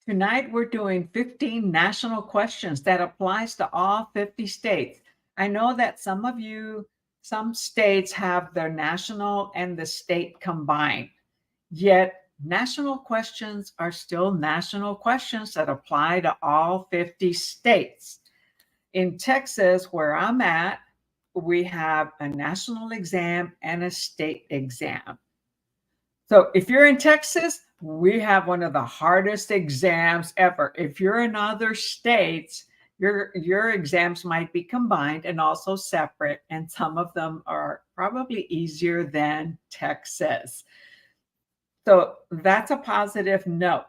Tonight, we're doing 15 national questions that applies to all 50 states. I know that some states have their national and the state combined, yet national questions are still national questions that apply to all 50 states. In Texas, where I'm at, we have a national exam and a state exam. So if you're in Texas, we have one of the hardest exams ever. If you're in other states, your exams might be combined and also separate, and some of them are probably easier than Texas. So that's a positive note,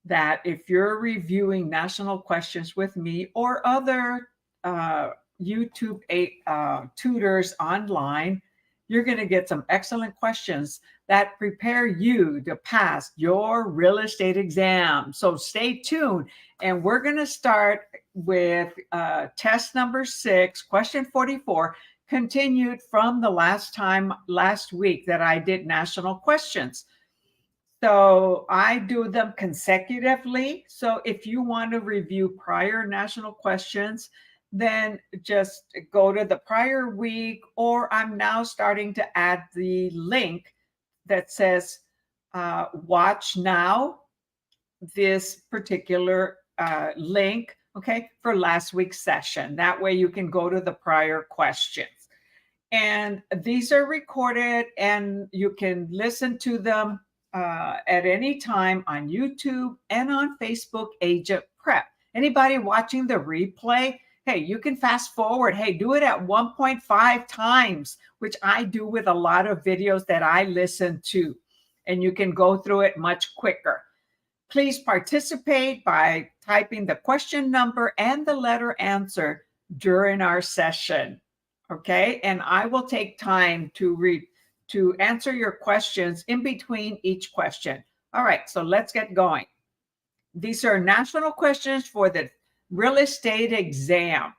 that if you're reviewing national questions with me or other YouTube tutors online, you're going to get some excellent questions that prepare you to pass your real estate exam. So stay tuned. And we're going to start with test number 6, question 44, continued from the last week that I did national questions. So I do them consecutively. So if you want to review prior national questions, then just go to the prior week, or I'm now starting to add the link that says watch now, this particular link, okay, for last week's session. That way you can go to the prior questions. And these are recorded and you can listen to them at any time on YouTube and on Facebook Agent Prep. Anybody watching the replay, hey, you can fast forward. Hey, do it at 1.5 times, which I do with a lot of videos that I listen to, and you can go through it much quicker. Please participate by typing the question number and the letter answer during our session, okay? And I will take time to answer your questions in between each question. All right, so let's get going. These are national questions for the real estate exam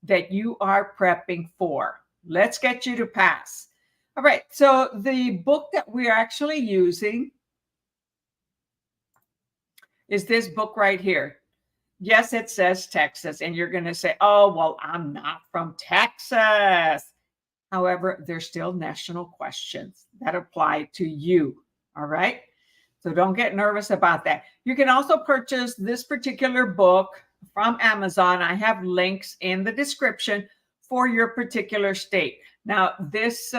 that you are prepping for. Let's get you to pass. All right, so the book that we're actually using is this book right here. Yes, it says Texas, and you're going to say, oh, well, I'm not from Texas. However, there's still national questions that apply to you, all right? So don't get nervous about that. You can also purchase this particular book from Amazon. I have links in the description for your particular state. Now, this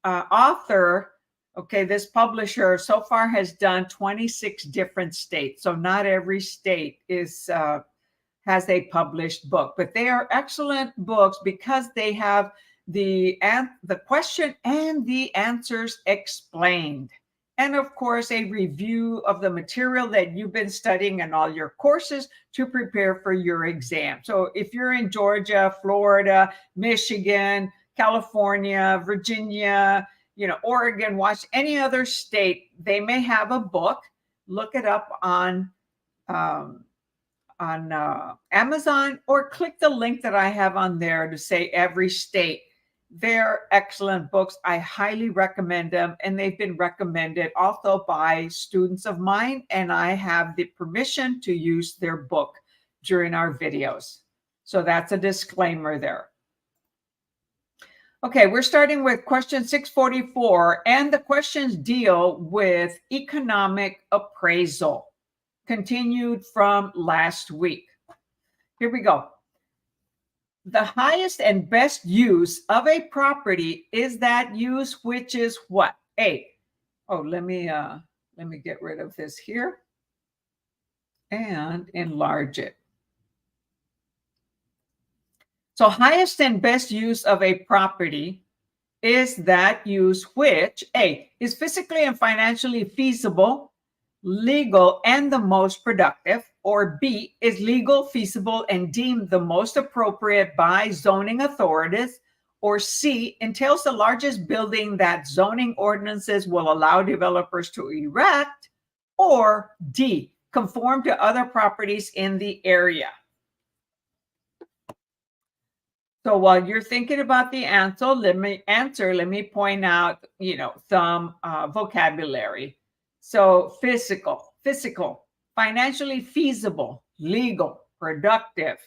author, okay, this publisher so far has done 26 different states. So not every state has a published book, but they are excellent books because they have the question and the answers explained. And of course, a review of the material that you've been studying in all your courses to prepare for your exam. So if you're in Georgia, Florida, Michigan, California, Virginia, Oregon, Washington, any other state, they may have a book. Look it up on Amazon, or click the link that I have on there to say every state. They're excellent books. I highly recommend them, and they've been recommended also by students of mine, and I have the permission to use their book during our videos. So that's a disclaimer there. Okay, we're starting with question 644, and the questions deal with economic appraisal, continued from last week. Here we go. The highest and best use of a property is that use which is what? A. Oh, let me get rid of this here and enlarge it. So highest and best use of a property is that use which A, is physically and financially feasible, legal, and the most productive, or B, is legal, feasible, and deemed the most appropriate by zoning authorities, or C, entails the largest building that zoning ordinances will allow developers to erect, or D, conform to other properties in the area. So while you're thinking about the answer, let me point out, some vocabulary. So physical, financially feasible, legal, productive,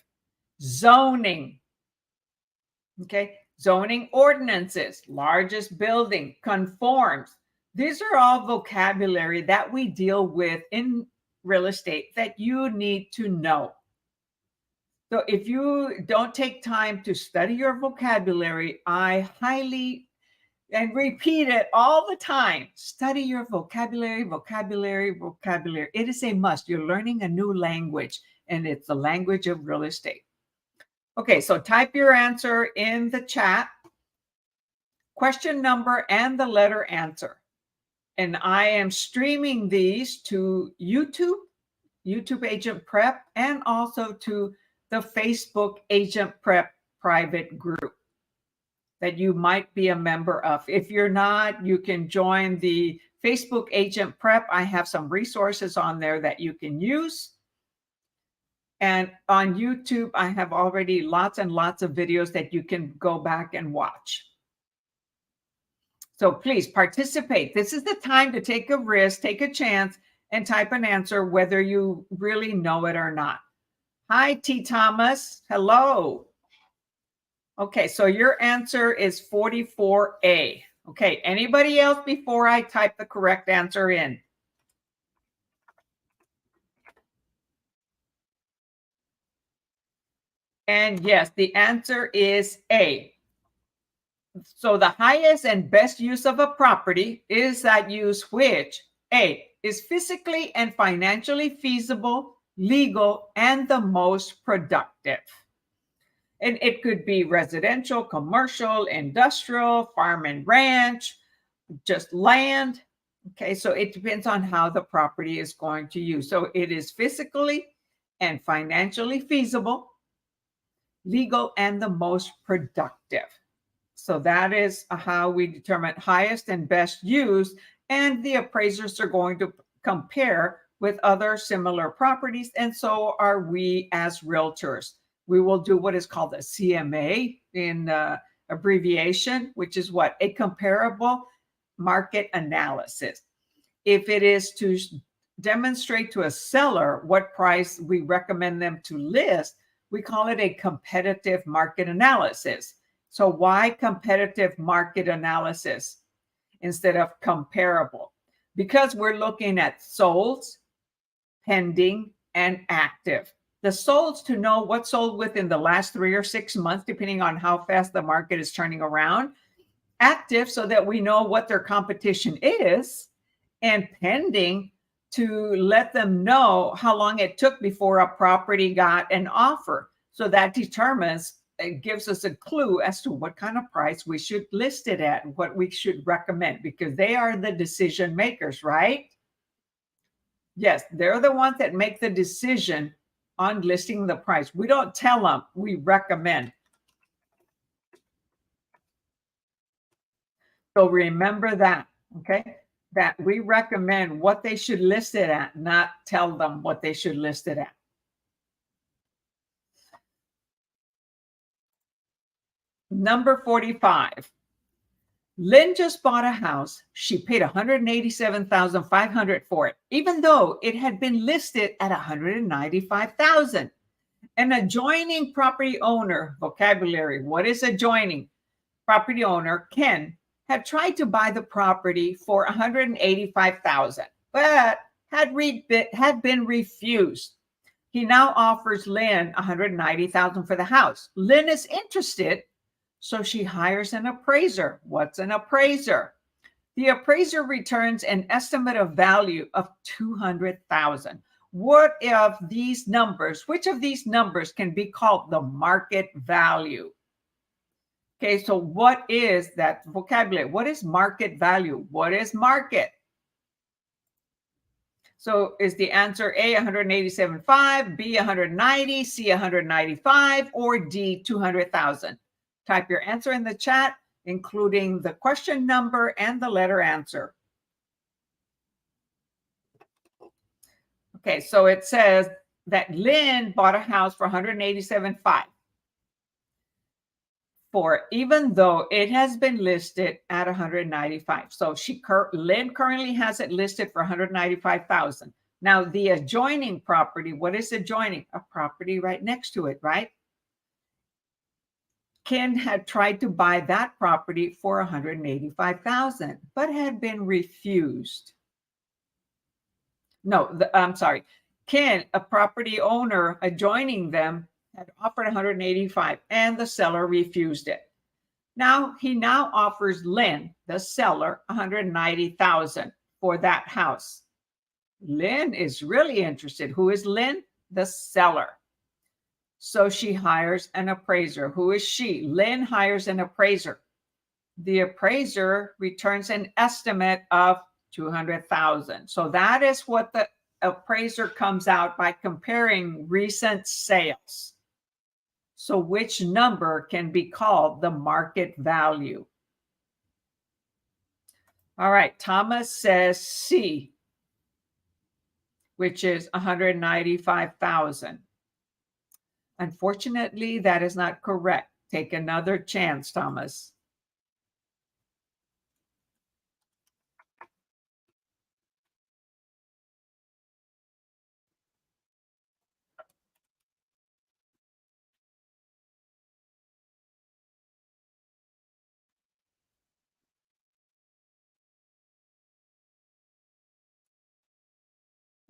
zoning. Okay, zoning ordinances, largest building, conforms. These are all vocabulary that we deal with in real estate that you need to know. So if you don't take time to study your vocabulary, I highly and repeat it all the time. Study your vocabulary, vocabulary, vocabulary. It is a must. You're learning a new language, and it's the language of real estate. Okay, so type your answer in the chat, question number and the letter answer. And I am streaming these to YouTube Agent Prep, and also to the Facebook Agent Prep private group that you might be a member of. If you're not, you can join the Facebook Agent Prep. I have some resources on there that you can use. And on YouTube, I have already lots and lots of videos that you can go back and watch. So please participate. This is the time to take a risk, take a chance, and type an answer whether you really know it or not. Hi, T. Thomas. Hello. Okay, so your answer is 44A. Okay, anybody else before I type the correct answer in? And yes, the answer is A. So the highest and best use of a property is that use which A is physically and financially feasible, legal, and the most productive. And it could be residential, commercial, industrial, farm and ranch, just land. Okay, so it depends on how the property is going to use. So it is physically and financially feasible, legal, and the most productive. So that is how we determine highest and best use. And the appraisers are going to compare with other similar properties. And so are we as realtors. We will do what is called a CMA in abbreviation, which is what? A comparable market analysis. If it is to demonstrate to a seller what price we recommend them to list, we call it a competitive market analysis. So why competitive market analysis instead of comparable? Because we're looking at solds, pending, and active. The solds to know what sold within the last 3 or 6 months, depending on how fast the market is turning around. Active, so that we know what their competition is. And pending, to let them know how long it took before a property got an offer. So that determines, it gives us a clue as to what kind of price we should list it at, what we should recommend, because they are the decision makers, right? Yes, they're the ones that make the decision on listing the price. We don't tell them, we recommend. So remember that, okay? That we recommend what they should list it at, not tell them what they should list it at. Number 45. Lynn just bought a house. She paid $187,500 for it, even though it had been listed at $195,000. An adjoining property owner, vocabulary, what is adjoining? Property owner, Ken, had tried to buy the property for $185,000, but had been refused. He now offers Lynn $190,000 for the house. Lynn is interested, so she hires an appraiser. What's an appraiser? The appraiser returns an estimate of value of $200,000. Which of these numbers can be called the market value? Okay, so what is that vocabulary? What is market value? What is market? So is the answer A, 187.5, B, 190, C, 195, or D, 200,000? Type your answer in the chat, including the question number and the letter answer. Okay, so it says that Lynn bought a house for $187,500 even though it has been listed at $195,000. So Lynn currently has it listed for $195,000. Now, the adjoining property, what is adjoining? A property right next to it, right? Ken had tried to buy that property for $185,000, but had been refused. No, I'm sorry. Ken, a property owner adjoining them, had offered 185 and the seller refused it. Now he offers Lynn, the seller, 190,000 for that house. Lynn is really interested. Who is Lynn? The seller. So she hires an appraiser. Who is she? Lynn hires an appraiser. The appraiser returns an estimate of 200,000. So that is what the appraiser comes out by comparing recent sales. So which number can be called the market value? All right, Thomas says C, which is 195,000. Unfortunately, that is not correct. Take another chance, Thomas.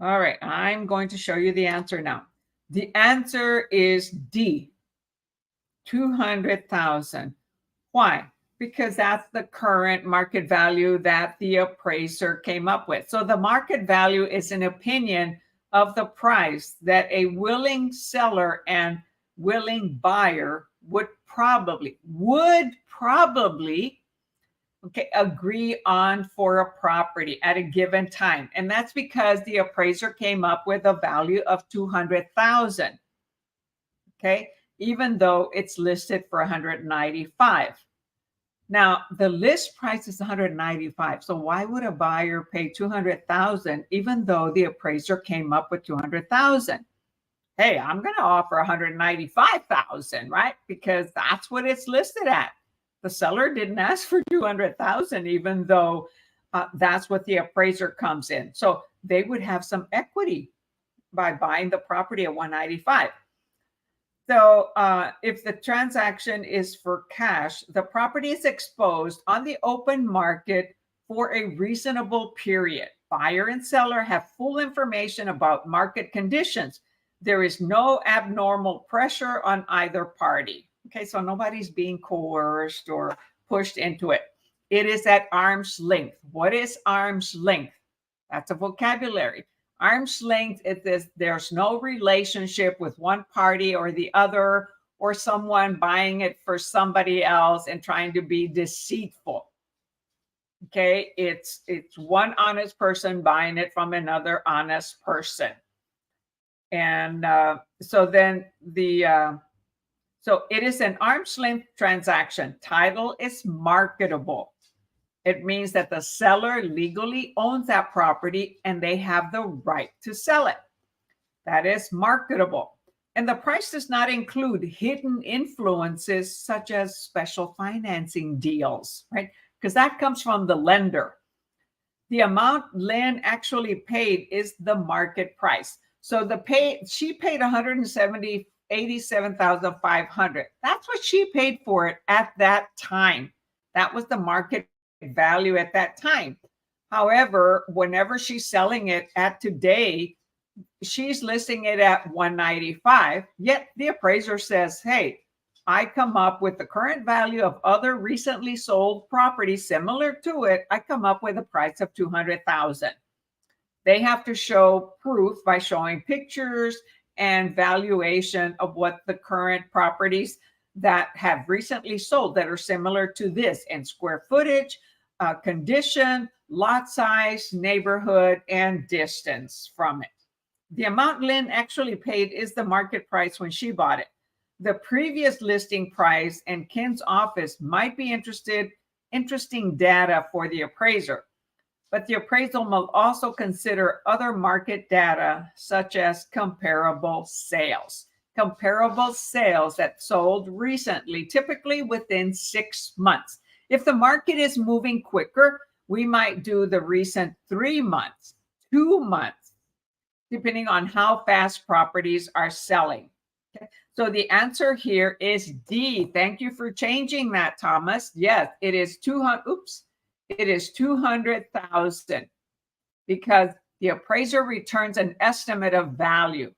All right, I'm going to show you the answer now. The answer is D, 200,000. Why? Because that's the current market value that the appraiser came up with. So the market value is an opinion of the price that a willing seller and willing buyer would probably agree on for a property at a given time. And that's because the appraiser came up with a value of 200,000. Okay, even though it's listed for 195. Now, the list price is 195. So why would a buyer pay 200,000 even though the appraiser came up with 200,000? Hey, I'm going to offer 195,000, right? Because that's what it's listed at. The seller didn't ask for 200,000 even though that's what the appraiser comes in. So they would have some equity by buying the property at 195. So if the transaction is for cash, the property is exposed on the open market for a reasonable period. Buyer and seller have full information about market conditions. There is no abnormal pressure on either party. Okay, so nobody's being coerced or pushed into it. It is at arm's length. What is arm's length? That's a vocabulary. Arm's length is there's no relationship with one party or the other, or someone buying it for somebody else and trying to be deceitful. Okay, it's one honest person buying it from another honest person. And so it is an arm's length transaction. Title is marketable. It means that the seller legally owns that property and they have the right to sell it. That is marketable. And the price does not include hidden influences such as special financing deals, right? Because that comes from the lender. The amount Lynn actually paid is the market price. So she paid $187,500. That's what she paid for it at that time. That was the market value at that time. However, whenever she's selling it at today, she's listing it at 195. Yet the appraiser says, hey, I come up with the current value of other recently sold properties similar to it. I come up with a price of 200,000. They have to show proof by showing pictures and valuation of what the current properties that have recently sold that are similar to this in square footage, condition, lot size, neighborhood, and distance from it. The amount Lynn actually paid is the market price when she bought it. The previous listing price and Ken's office might be interesting data for the appraiser, but the appraisal will also consider other market data such as comparable sales. Comparable sales that sold recently, typically within 6 months. If the market is moving quicker, we might do the recent 3 months, 2 months. depending on how fast properties are selling. Okay. So the answer here is D. Thank you for changing that, Thomas. Yes, it is 200. Oops, it is 200,000 because the appraiser returns an estimate of value.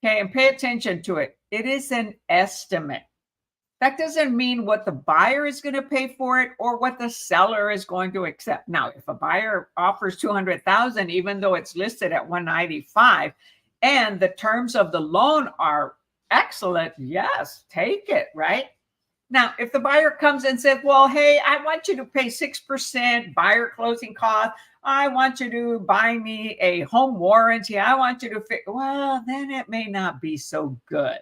Okay, and pay attention to it. It is an estimate. That doesn't mean what the buyer is going to pay for it or what the seller is going to accept. Now, if a buyer offers 200,000, even though it's listed at 195, and the terms of the loan are excellent, yes, take it, right? Now, if the buyer comes and says, well, hey, I want you to pay 6% buyer closing cost. I want you to buy me a home warranty. I want you to fix, well, then it may not be so good.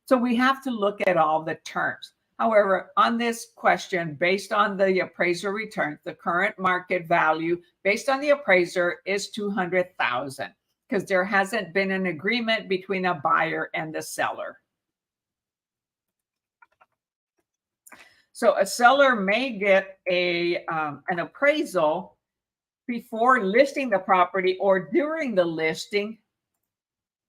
So we have to look at all the terms. However, on this question, based on the appraiser returns, the current market value based on the appraiser is 200,000 because there hasn't been an agreement between a buyer and the seller. So a seller may get an appraisal before listing the property or during the listing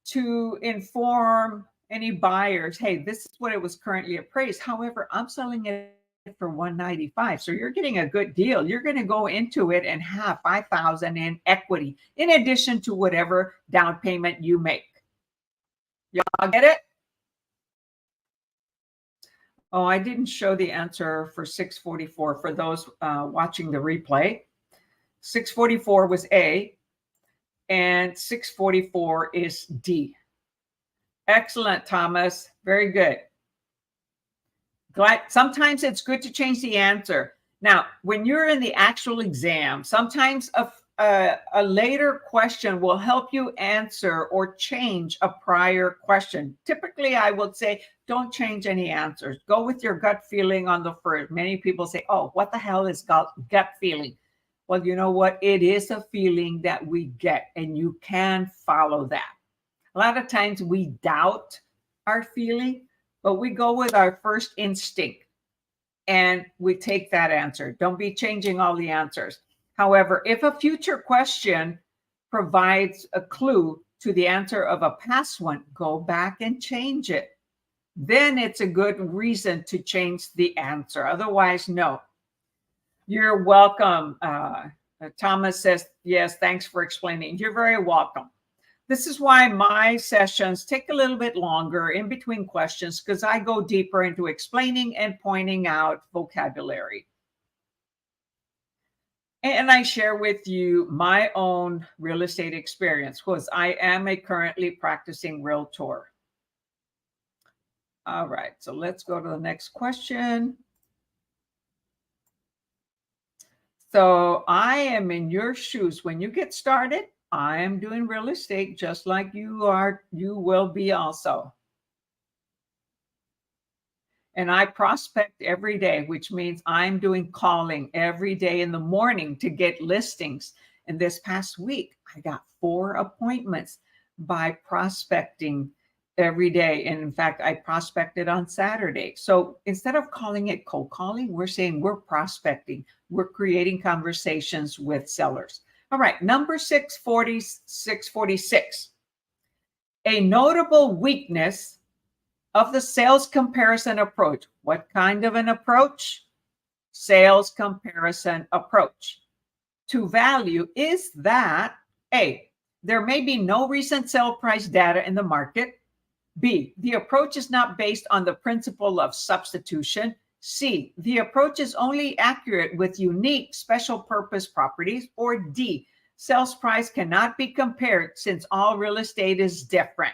to inform any buyers, hey, this is what it was currently appraised. However, I'm selling it for 195. So you're getting a good deal. You're going to go into it and have 5,000 in equity in addition to whatever down payment you make. Y'all get it? Oh, I didn't show the answer for 644 for those watching the replay. 644 was A, and 644 is D. Excellent, Thomas. Very good. Glad. Sometimes it's good to change the answer. Now, when you're in the actual exam, sometimes a later question will help you answer or change a prior question. Typically, I would say, don't change any answers. Go with your gut feeling on the first. Many people say, oh, what the hell is gut feeling? Well, you know what? It is a feeling that we get, and you can follow that. A lot of times we doubt our feeling, but we go with our first instinct and we take that answer. Don't be changing all the answers. However, if a future question provides a clue to the answer of a past one, go back and change it. Then it's a good reason to change the answer. Otherwise, no. You're welcome. Thomas says, yes, thanks for explaining. You're very welcome. This is why my sessions take a little bit longer in between questions, because I go deeper into explaining and pointing out vocabulary. And I share with you my own real estate experience, because I am a currently practicing realtor. All right, so let's go to the next question. So I am in your shoes. When you get started, I am doing real estate just like you are. You will be also. And I prospect every day, which means I'm doing calling every day in the morning to get listings. And this past week, I got 4 appointments by prospecting every day. And in fact, I prospected on Saturday. So instead of calling it cold calling, we're saying we're prospecting. We're creating conversations with sellers. All right, number 646. A notable weakness of the sales comparison approach. What kind of an approach? Sales comparison approach to value is that A, there may be no recent sale price data in the market. B, the approach is not based on the principle of substitution. C, the approach is only accurate with unique special purpose properties. Or D, sales price cannot be compared since all real estate is different.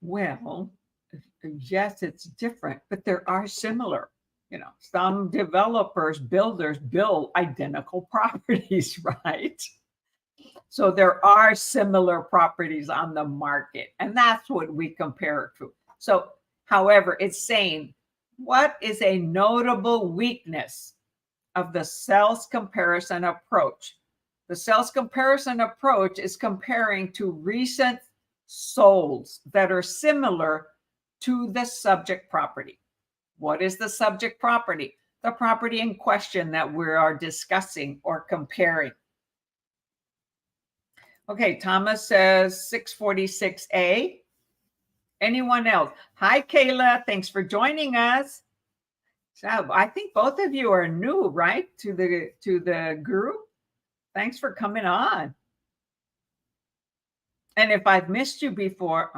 Well, yes, it's different, but there are similar. You know, some developers, builders build identical properties, right? So there are similar properties on the market, and that's what we compare it to. So, however, it's saying, what is a notable weakness of the sales comparison approach? The sales comparison approach is comparing to recent solds that are similar to the subject property. What is the subject property? The property in question that we are discussing or comparing. Okay, Thomas says 646A. Anyone else? Hi, Kayla. Thanks for joining us. So I think both of you are new, right, to the group. Thanks for coming on. And if I've missed you before,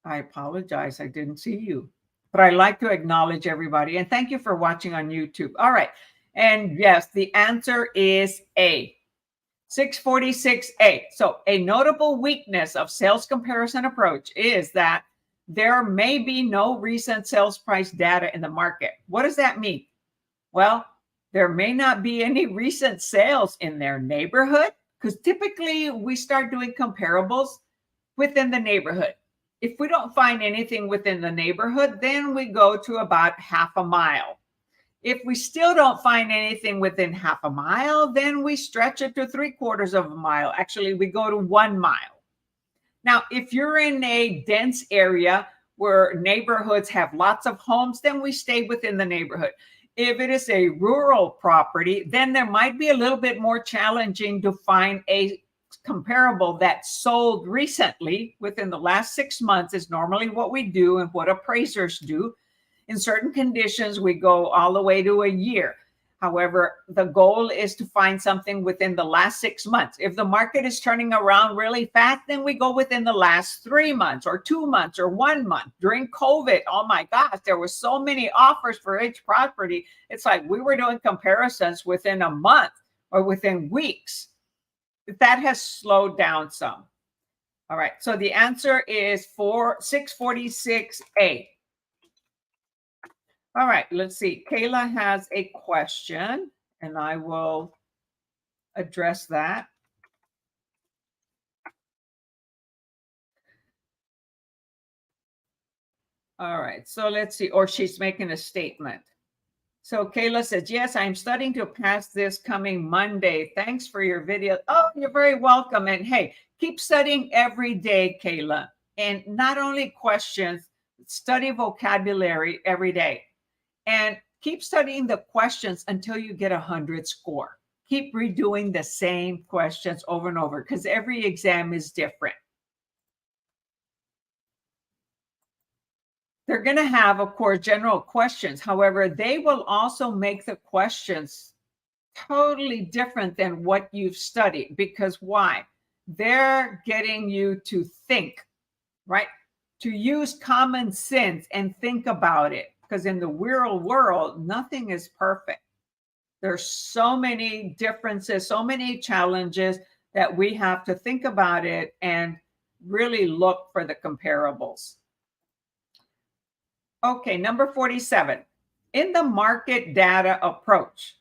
I apologize. I didn't see you. But I like to acknowledge everybody. And thank you for watching on YouTube. All right. And yes, the answer is A. 646A. So a notable weakness of sales comparison approach is that there may be no recent sales price data in the market. What does that mean? Well, there may not be any recent sales in their neighborhood, because typically we start doing comparables within the neighborhood. If we don't find anything within the neighborhood, then we go to about half a mile. If we still don't find anything within half a mile, then we stretch it to 3/4 of a mile. Actually, we go to 1 mile. Now, if you're in a dense area where neighborhoods have lots of homes, then we stay within the neighborhood. If it is a rural property, then there might be a little bit more challenging to find a comparable that sold recently within the last 6 months is normally what we do and what appraisers do. In certain conditions, we go all the way to a year. However, the goal is to find something within the last 6 months. If the market is turning around really fast, then we go within the last 3 months or 2 months or 1 month. During COVID, oh my gosh, there were so many offers for each property. It's like we were doing comparisons within a month or within weeks. That has slowed down some. All right, so the answer is 646A. All right, let's see. Kayla has a question, and I will address that. All right, so let's see. Or she's making a statement. So Kayla says, yes, I'm studying to pass this coming Monday. Thanks for your video. Oh, you're very welcome. And hey, keep studying every day, Kayla. And not only questions, study vocabulary every day. And keep studying the questions until you get 100 score. Keep redoing the same questions over and over because every exam is different. They're going to have, of course, general questions. However, they will also make the questions totally different than what you've studied. Because why? They're getting you to think, right? To use common sense and think about it. Because in the real world, nothing is perfect. There's so many differences, so many challenges that we have to think about it and really look for the comparables. Okay, number 47. In the market data approach.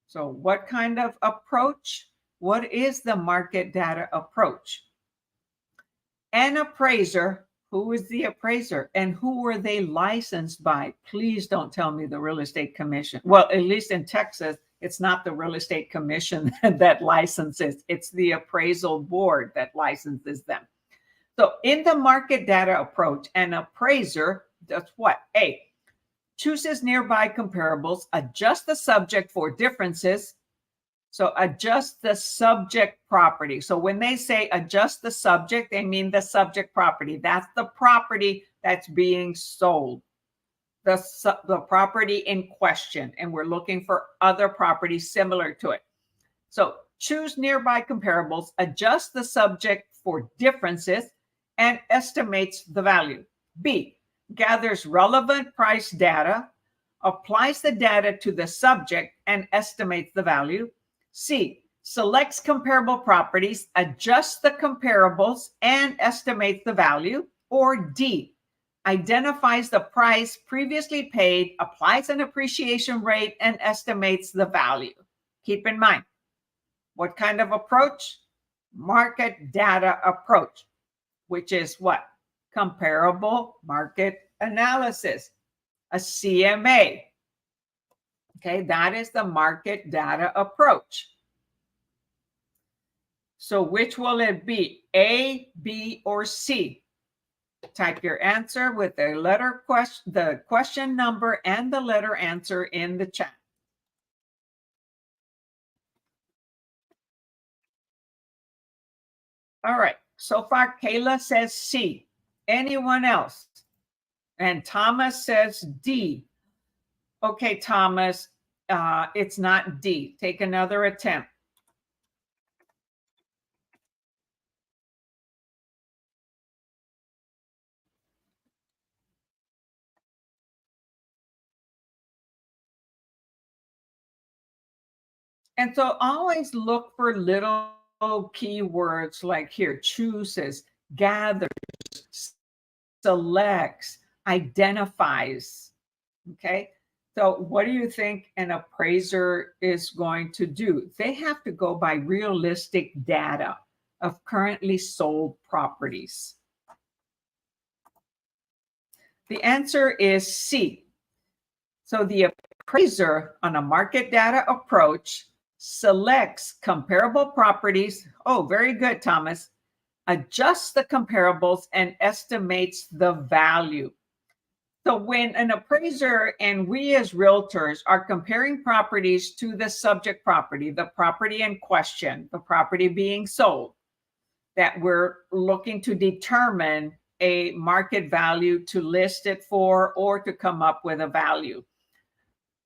So what kind of approach? What is the market data approach? An appraiser. Who is the appraiser and who were they licensed by? Please don't tell me the real estate commission. Well, at least in Texas, it's not the real estate commission that licenses. It's the appraisal board that licenses them. So in the market data approach, an appraiser does what? A, chooses nearby comparables, adjust the subject for differences. So adjust the subject property. So when they say adjust the subject, they mean the subject property. That's the property that's being sold, the property in question. And we're looking for other properties similar to it. So choose nearby comparables, adjust the subject for differences, and estimates the value. B, gathers relevant price data, applies the data to the subject, and estimates the value. C, selects comparable properties, adjusts the comparables, and estimates the value. Or D, identifies the price previously paid, applies an appreciation rate, and estimates the value. Keep in mind, what kind of approach? Market data approach, which is what? Comparable market analysis, a CMA. Okay, that is the market data approach. So which will it be? A, B, or C? Type your answer with the question number and the letter answer in the chat. All right. So far, Kayla says C. Anyone else? And Thomas says D. Okay, Thomas, it's not D. Take another attempt. And so always look for little keywords like here, chooses, gathers, selects, identifies. Okay. So what do you think an appraiser is going to do? They have to go by realistic data of currently sold properties. The answer is C. So the appraiser on a market data approach selects comparable properties. Oh, very good, Thomas. Adjusts the comparables and estimates the value. So when an appraiser and we as realtors are comparing properties to the subject property, the property in question, the property being sold, that we're looking to determine a market value to list it for or to come up with a value,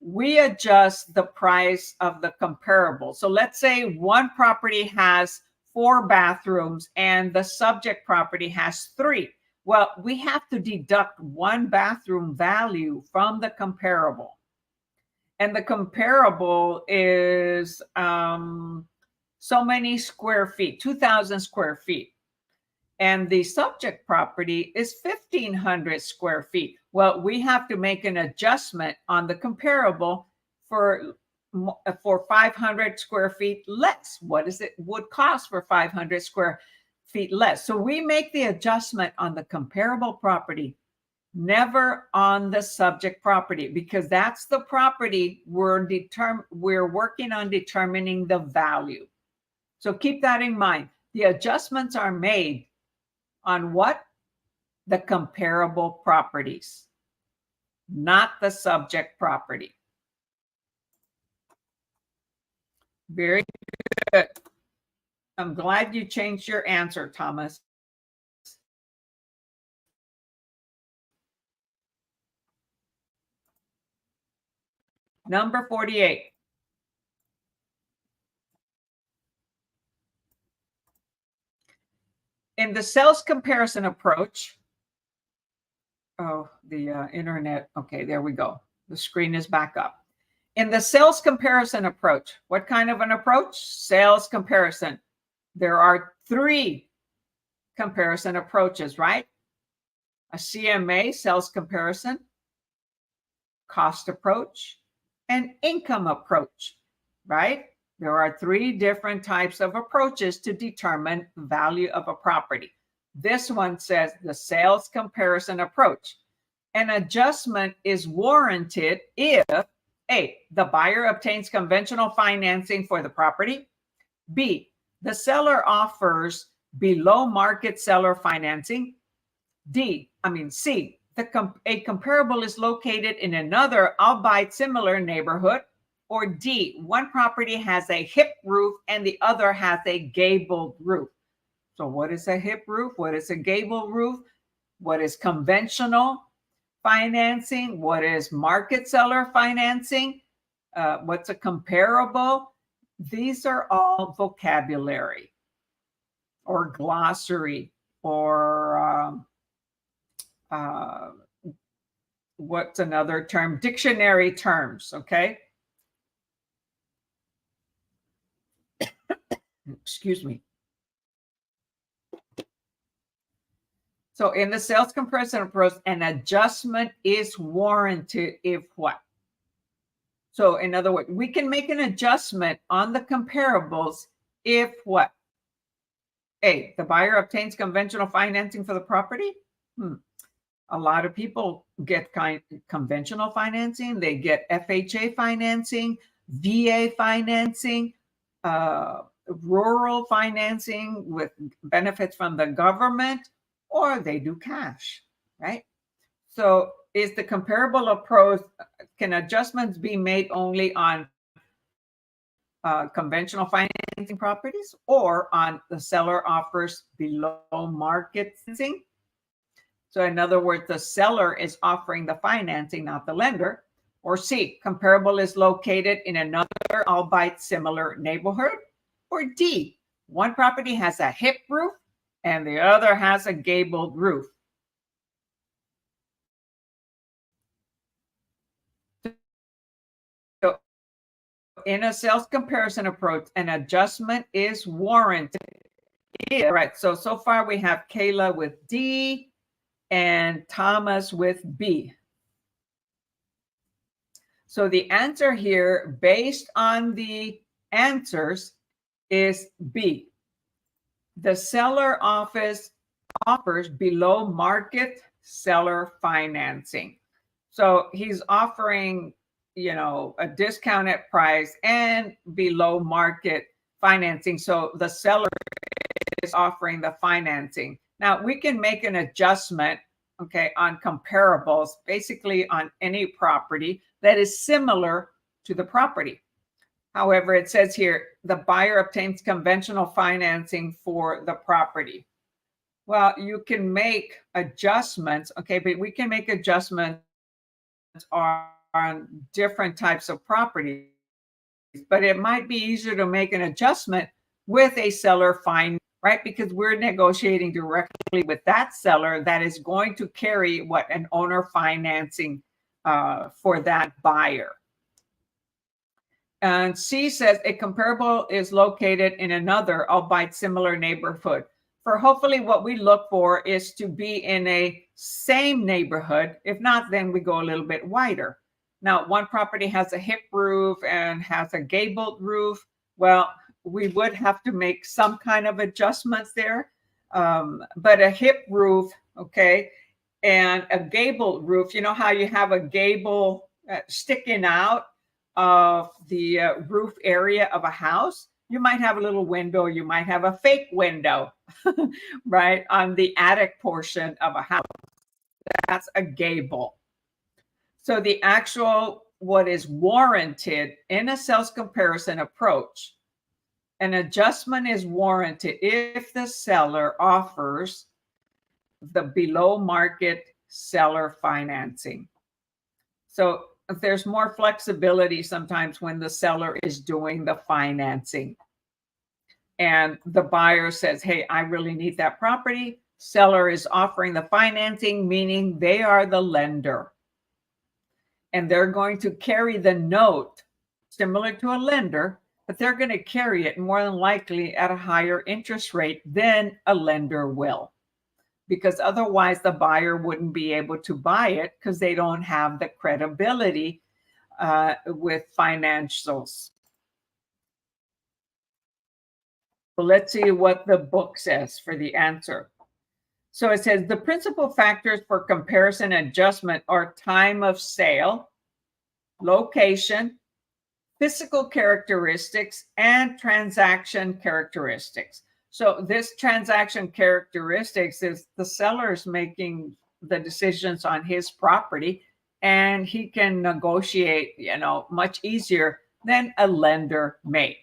we adjust the price of the comparable. So let's say one property has 4 bathrooms and the subject property has 3. Well, we have to deduct 1 bathroom value from the comparable. And the comparable is so many square feet, 2,000 square feet. And the subject property is 1,500 square feet. Well, we have to make an adjustment on the comparable for 500 square feet less. What is it would cost for 500 square feet less? So we make the adjustment on the comparable property, never on the subject property, because that's the property we're working on determining the value. So keep that in mind. The adjustments are made on what? The comparable properties, not the subject property. Very good. I'm glad you changed your answer, Thomas. Number 48. In the sales comparison approach, oh, the internet. Okay, there we go. The screen is back up. In the sales comparison approach, what kind of an approach? Sales comparison. There are 3 comparison approaches, right? A CMA, sales comparison, cost approach, and income approach, right? There are 3 different types of approaches to determine the value of a property. This one says the sales comparison approach. An adjustment is warranted if A, the buyer obtains conventional financing for the property, B, the seller offers below market seller financing, C, a comparable is located in another, albeit similar neighborhood, or D, one property has a hip roof and the other has a gabled roof. So what is a hip roof? What is a gable roof? What is conventional financing? What is market seller financing? What's a comparable? These are all vocabulary or glossary or what's another term? Dictionary terms, okay? Excuse me. So in the sales comparison approach, an adjustment is warranted if what? So in other words, we can make an adjustment on the comparables if what? A, the buyer obtains conventional financing for the property. A lot of people get conventional financing. They get FHA financing, VA financing, rural financing with benefits from the government, or they do cash, right? So is the comparable approach, can adjustments be made only on conventional financing properties, or on the seller offers below market financing. So in other words, the seller is offering the financing, not the lender. Or C, comparable is located in another albeit similar neighborhood. Or D, one property has a hip roof and the other has a gabled roof. So in a sales comparison approach, an adjustment is warranted. All right, so far we have Kayla with D and Thomas with B. So the answer here, based on the answers, is B. The seller offers below market seller financing. So he's offering, a discounted price and below market financing. So the seller is offering the financing. Now we can make an adjustment, okay, on comparables, basically on any property that is similar to the property. However, it says here, the buyer obtains conventional financing for the property. Well, you can make adjustments, okay, but we can make adjustments on different types of properties. But it might be easier to make an adjustment with a seller finance, right? Because we're negotiating directly with that seller that is going to carry an owner financing for that buyer. And C says a comparable is located in another, albeit similar neighborhood. For hopefully what we look for is to be in a same neighborhood. If not, then we go a little bit wider. Now, one property has a hip roof and has a gabled roof. Well, we would have to make some kind of adjustments there. But a hip roof, okay, and a gabled roof, you know how you have a gable sticking out of the roof area of a house? You might have a little window, you might have a fake window, right, on the attic portion of a house. That's a gable. So the actual, what is warranted in a sales comparison approach, an adjustment is warranted if the seller offers the below market seller financing. So there's more flexibility sometimes when the seller is doing the financing and the buyer says, hey, I really need that property. Seller is offering the financing, meaning they are the lender. And they're going to carry the note similar to a lender, but they're going to carry it more than likely at a higher interest rate than a lender will. Because otherwise the buyer wouldn't be able to buy it because they don't have the credibility with financials. Well, let's see what the book says for the answer. So it says the principal factors for comparison adjustment are time of sale, location, physical characteristics, and transaction characteristics. So this transaction characteristics is the seller's making the decisions on his property, and he can negotiate, much easier than a lender may,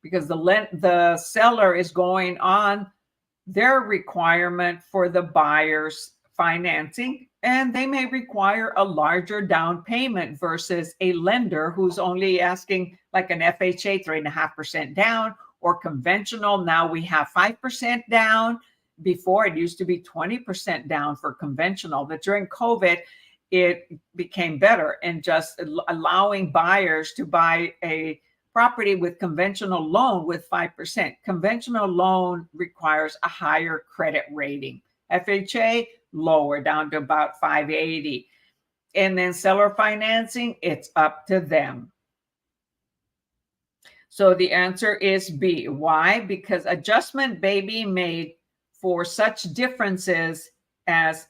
because the seller is going on their requirement for the buyer's financing, and they may require a larger down payment versus a lender who's only asking like an FHA 3.5% down, or conventional. Now we have 5% down. Before it used to be 20% down for conventional, but during COVID, it became better and just allowing buyers to buy a property with conventional loan with 5%. Conventional loan requires a higher credit rating. FHA, lower, down to about 580. And then seller financing, it's up to them. So the answer is B. Why? Because adjustment may be made for such differences as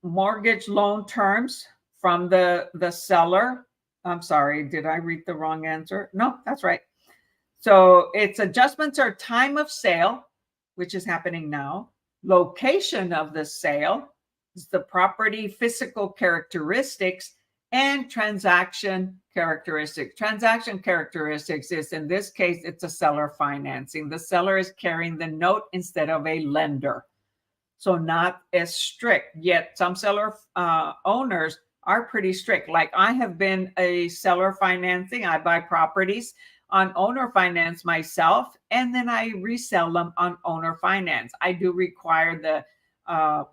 mortgage loan terms from the seller. I'm sorry, did I read the wrong answer? No, that's right. So its adjustments are time of sale, which is happening now, location of the sale, is the property physical characteristics, and transaction characteristics. Transaction characteristics is, in this case, it's a seller financing. The seller is carrying the note instead of a lender. So not as strict, yet some seller owners are pretty strict. Like I have been a seller financing. I buy properties on owner finance myself, and then I resell them on owner finance. I do require the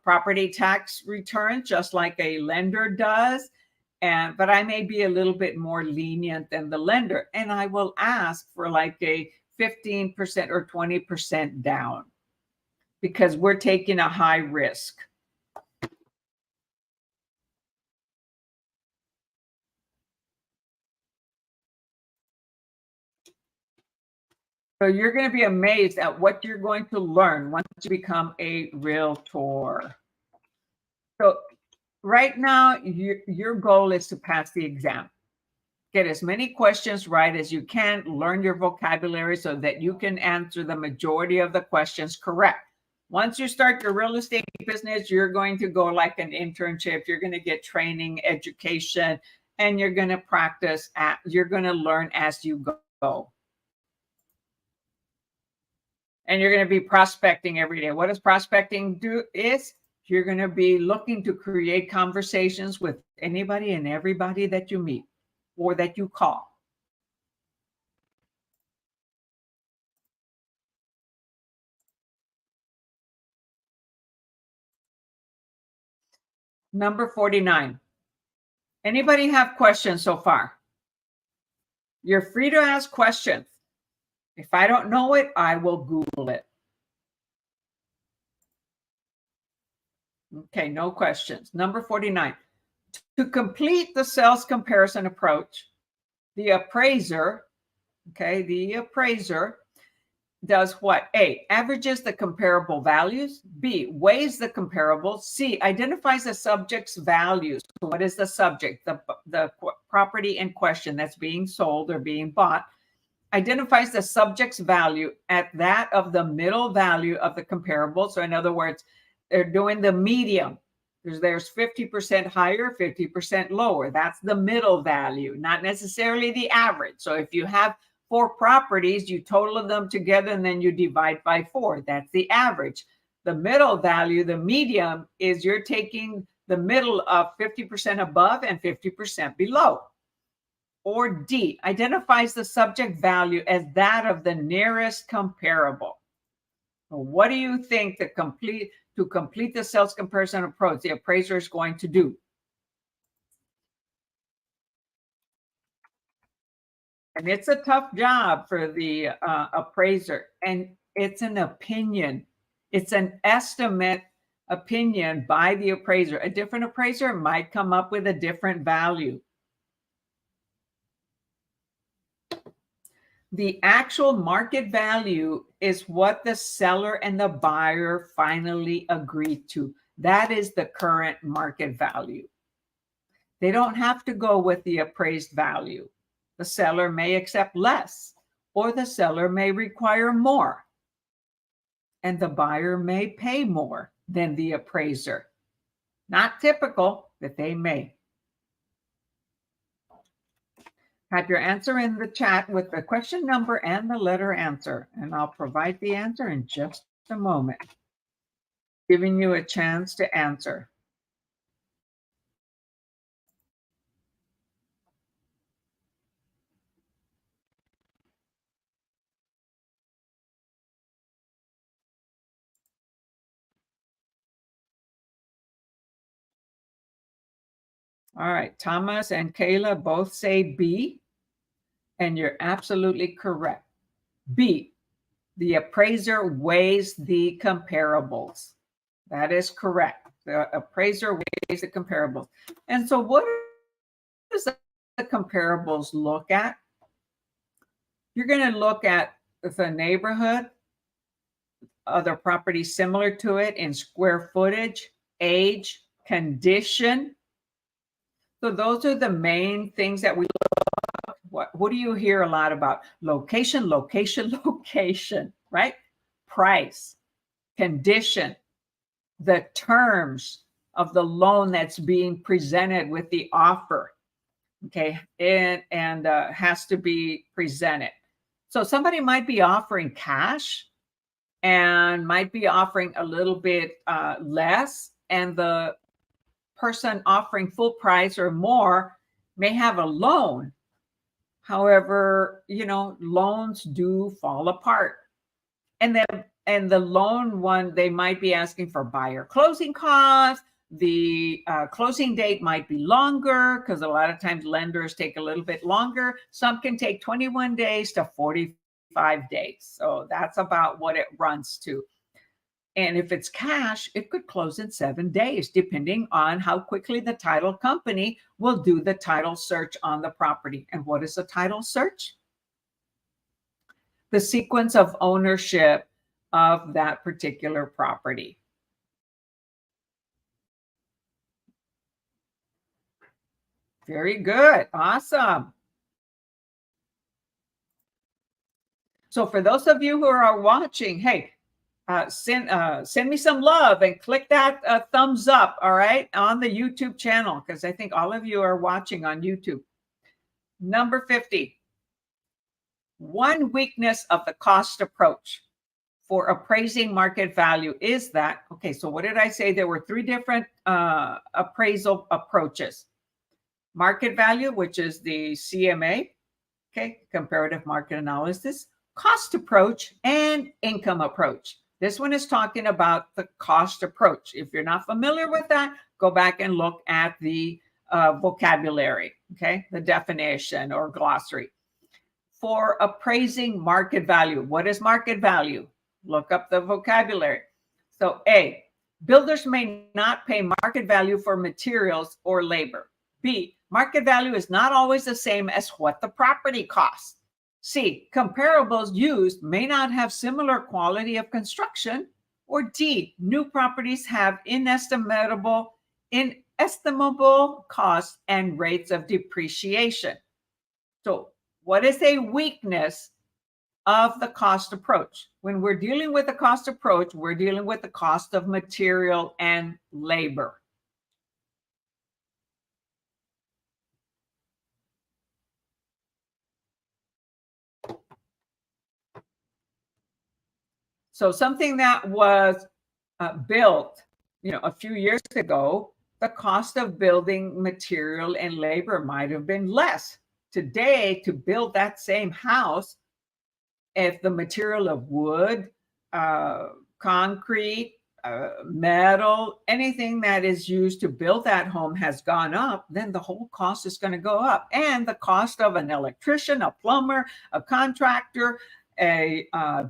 property tax return just like a lender does. But I may be a little bit more lenient than the lender, and I will ask for like a 15% or 20% down because we're taking a high risk. So you're going to be amazed at what you're going to learn once you become a realtor. So right now, your goal is to pass the exam. Get as many questions right as you can, learn your vocabulary so that you can answer the majority of the questions correct. Once you start your real estate business, you're going to go like an internship. You're going to get training, education, and you're going to practice. You're going to learn as you go. And you're going to be prospecting every day. What does prospecting do? Is you're going to be looking to create conversations with anybody and everybody that you meet or that you call. Number 49. Anybody have questions so far? You're free to ask questions. If I don't know it, I will Google it. Okay, no questions. Number 49. To complete the sales comparison approach, the appraiser does what? A, averages the comparable values. B, weighs the comparables. C, identifies the subject's values. So what is the subject? The property in question that's being sold or being bought. Identifies the subject's value at that of the middle value of the comparable. So in other words, they're doing the medium. There's 50% higher, 50% lower. That's the middle value, not necessarily the average. So if you have 4 properties, you total them together and then you divide by 4. That's the average. The middle value, the medium, is you're taking the middle of 50% above and 50% below. Or D, identifies the subject value as that of the nearest comparable. What do you think to complete the sales comparison approach the appraiser is going to do? And it's a tough job for the appraiser, and it's an opinion. It's an estimate opinion by the appraiser. A different appraiser might come up with a different value. The actual market value is what the seller and the buyer finally agreed to. That is the current market value. They don't have to go with the appraised value. The seller may accept less, or the seller may require more, and the buyer may pay more than the appraiser. Not typical, but they may. Type your answer in the chat with the question number and the letter answer, and I'll provide the answer in just a moment, giving you a chance to answer. All right, Thomas and Kayla both say B, and you're absolutely correct. B, the appraiser weighs the comparables. That is correct. The appraiser weighs the comparables. And so what does the comparables look at? You're going to look at the neighborhood, other properties similar to it in square footage, age, condition. So those are the main things that we look at. What do you hear a lot about? Location, location, location, right? Price, condition, the terms of the loan that's being presented with the offer. okay, and has to be presented. So somebody might be offering cash and might be offering a little bit less, and the person offering full price or more may have a loan. However, loans do fall apart. And the loan one, they might be asking for buyer closing costs. The closing date might be longer because a lot of times lenders take a little bit longer. Some can take 21 days to 45 days. So that's about what it runs to. And if it's cash, it could close in 7 days, depending on how quickly the title company will do the title search on the property. And what is a title search? The sequence of ownership of that particular property. Very good. Awesome. So for those of you who are watching, hey, send me some love and click that thumbs up, all right, on the YouTube channel, because I think all of you are watching on YouTube. Number 50. One weakness of the cost approach for appraising market value is that, okay, so what did I say? There were 3 different appraisal approaches. Market value, which is the CMA, okay, comparative market analysis, cost approach, and income approach. This one is talking about the cost approach. If you're not familiar with that, go back and look at the vocabulary, okay, the definition or glossary. For appraising market value, what is market value? Look up the vocabulary. So A, builders may not pay market value for materials or labor. B, market value is not always the same as what the property costs. C, comparables used may not have similar quality of construction. Or D, new properties have inestimable costs and rates of depreciation. So what is a weakness of the cost approach? When we're dealing with the cost approach, we're dealing with the cost of material and labor. So something that was built, a few years ago, the cost of building material and labor might have been less. Today, to build that same house, if the material of wood, concrete, metal, anything that is used to build that home has gone up, then the whole cost is going to go up. And the cost of an electrician, a plumber, a contractor, a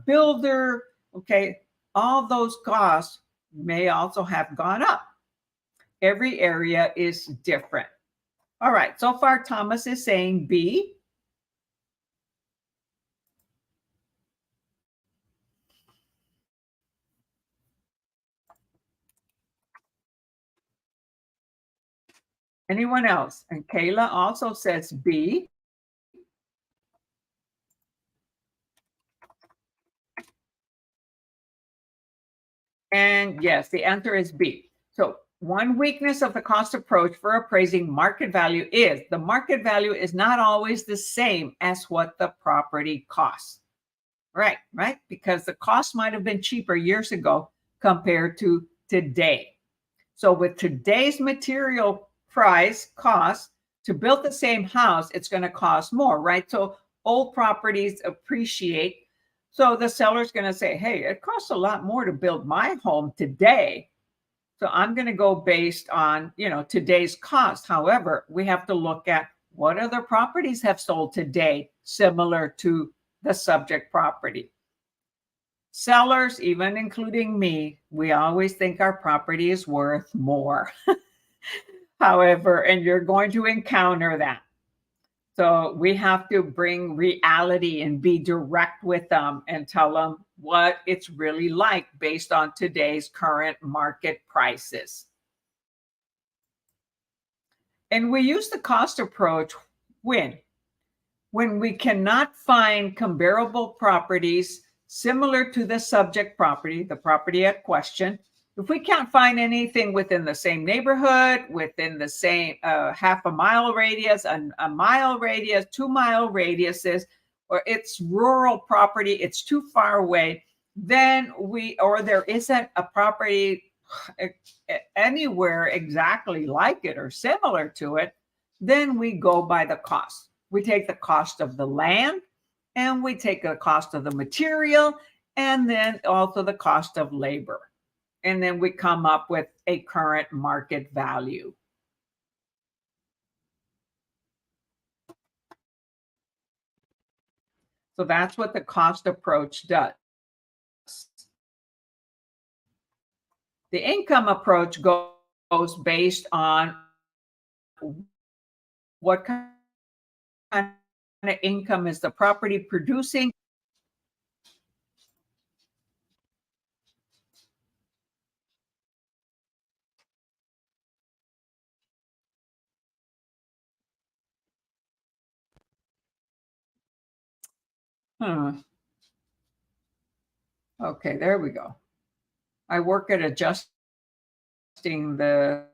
builder, okay, all those costs may also have gone up. Every area is different. All right, so far Thomas is saying B. Anyone else? And Kayla also says B. And yes, the answer is B. So one weakness of the cost approach for appraising market value is the market value is not always the same as what the property costs. Right? Because the cost might have been cheaper years ago compared to today. So with today's material price cost to build the same house, it's going to cost more, right? So old properties appreciate. So the seller's going to say, hey, it costs a lot more to build my home today. So I'm going to go based on, today's cost. However, we have to look at what other properties have sold today similar to the subject property. Sellers, even including me, we always think our property is worth more. However, and you're going to encounter that. So we have to bring reality and be direct with them and tell them what it's really like based on today's current market prices. And we use the cost approach when we cannot find comparable properties similar to the subject property, the property at question. If we can't find anything within the same neighborhood, within the same half a mile radius, a mile radius, 2 mile radiuses, or it's rural property, it's too far away, then or there isn't a property anywhere exactly like it or similar to it, then we go by the cost. We take the cost of the land, and we take the cost of the material, and then also the cost of labor. And then we come up with a current market value. So that's what the cost approach does. The income approach goes based on what kind of income is the property producing. Okay, there we go. I work at adjusting the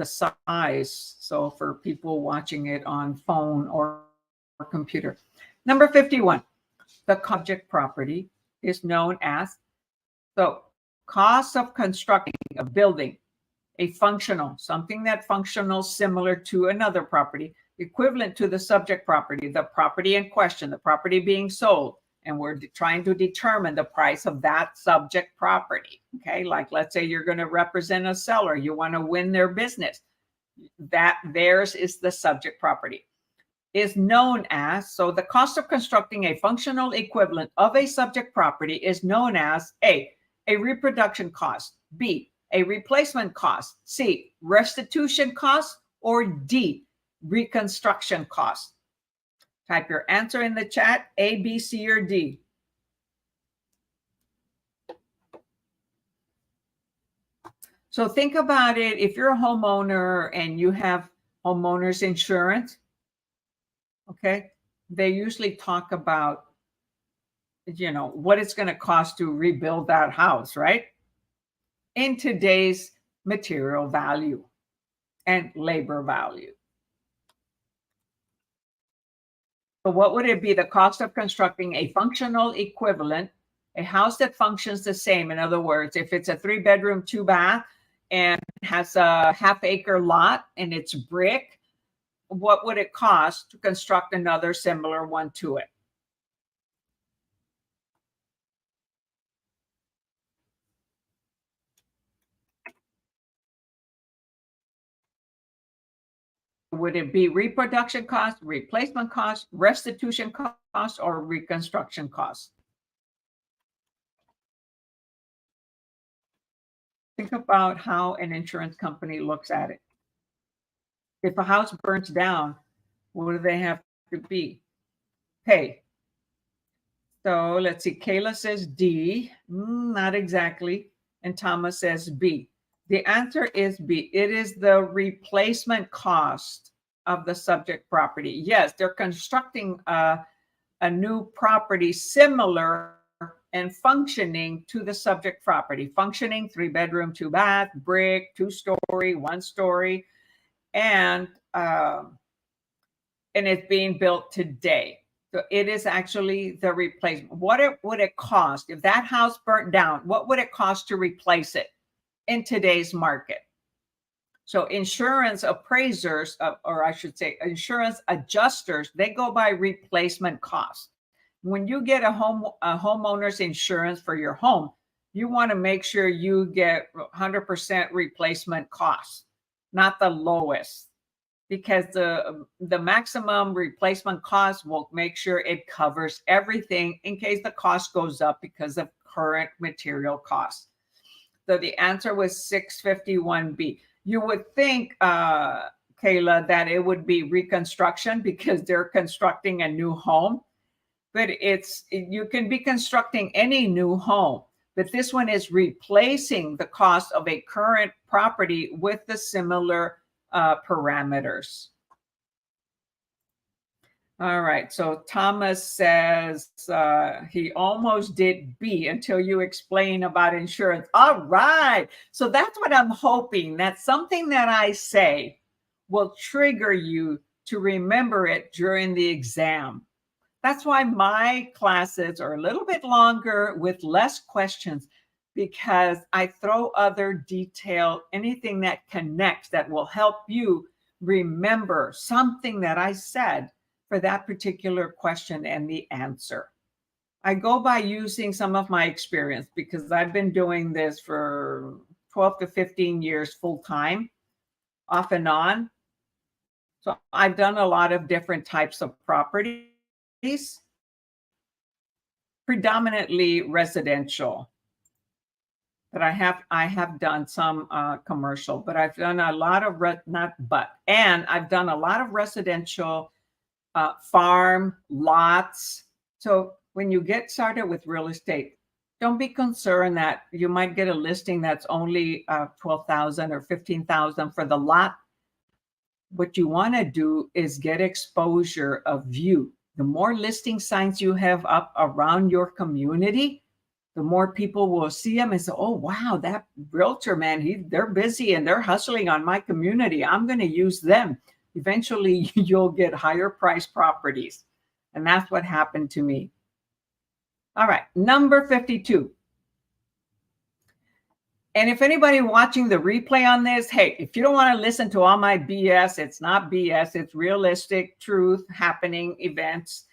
size. So for people watching it on phone or computer. Number 51, the subject property is known as, so cost of constructing a building, a functional, something that functional similar to another property, equivalent to the subject property, the property in question, the property being sold. And we're trying to determine the price of that subject property. Okay, like let's say you're going to represent a seller, you want to win their business. That theirs is the subject property. Is known as, so the cost of constructing a functional equivalent of a subject property is known as A, a reproduction cost, B, a replacement cost, C, restitution cost, or D, reconstruction cost. Type your answer in the chat, A, B, C, or D. So think about it. If you're a homeowner and you have homeowners insurance, okay, they usually talk about, what it's going to cost to rebuild that house, right? In today's material value and labor value. So what would it be? The cost of constructing a functional equivalent, a house that functions the same. In other words, if it's a 3-bedroom, 2-bath and has a half-acre lot and it's brick, what would it cost to construct another similar one to it? Would it be reproduction cost, replacement cost, restitution cost, or reconstruction cost? Think about how an insurance company looks at it. If a house burns down, what do they have to be? Pay. So let's see. Kayla says D. Not exactly. And Thomas says B. The answer is B. It is the replacement cost of the subject property. Yes, they're constructing a new property similar and functioning to the subject property. Functioning 3-bedroom, 2-bath, brick, 2-story, 1-story, and it's being built today. So it is actually the replacement. What would it cost if that house burnt down? What would it cost to replace it in today's market? So insurance appraisers, or I should say insurance adjusters, they go by replacement cost. When you get a homeowner's insurance for your home, you want to make sure you get 100% replacement cost, not the lowest, because the maximum replacement cost will make sure it covers everything in case the cost goes up because of current material costs. So the answer was 651B. You would think, Kayla, that it would be reconstruction because they're constructing a new home, but you can be constructing any new home, but this one is replacing the cost of a current property with the similar parameters. All right. So Thomas says he almost did B until you explain about insurance. All right. So that's what I'm hoping, that something that I say will trigger you to remember it during the exam. That's why my classes are a little bit longer with less questions, because I throw other detail, anything that connects, that will help you remember something that I said for that particular question and the answer. I go by using some of my experience because I've been doing this for 12 to 15 years full time, off and on. So I've done a lot of different types of properties, predominantly residential. But I have done some commercial, but I've done a lot of I've done a lot of residential, farm lots. So when you get started with real estate, don't be concerned that you might get a listing that's only 12,000 or 15,000 for the lot. What you want to do is get exposure of view. The more listing signs you have up around your community, the more people will see them and say, oh, wow, that realtor, man, they're busy and they're hustling on my community. I'm going to use them. Eventually, you'll get higher price properties. And that's what happened to me. All right, number 52. And if anybody watching the replay on this, hey, if you don't want to listen to all my BS, it's not BS, it's realistic truth happening events.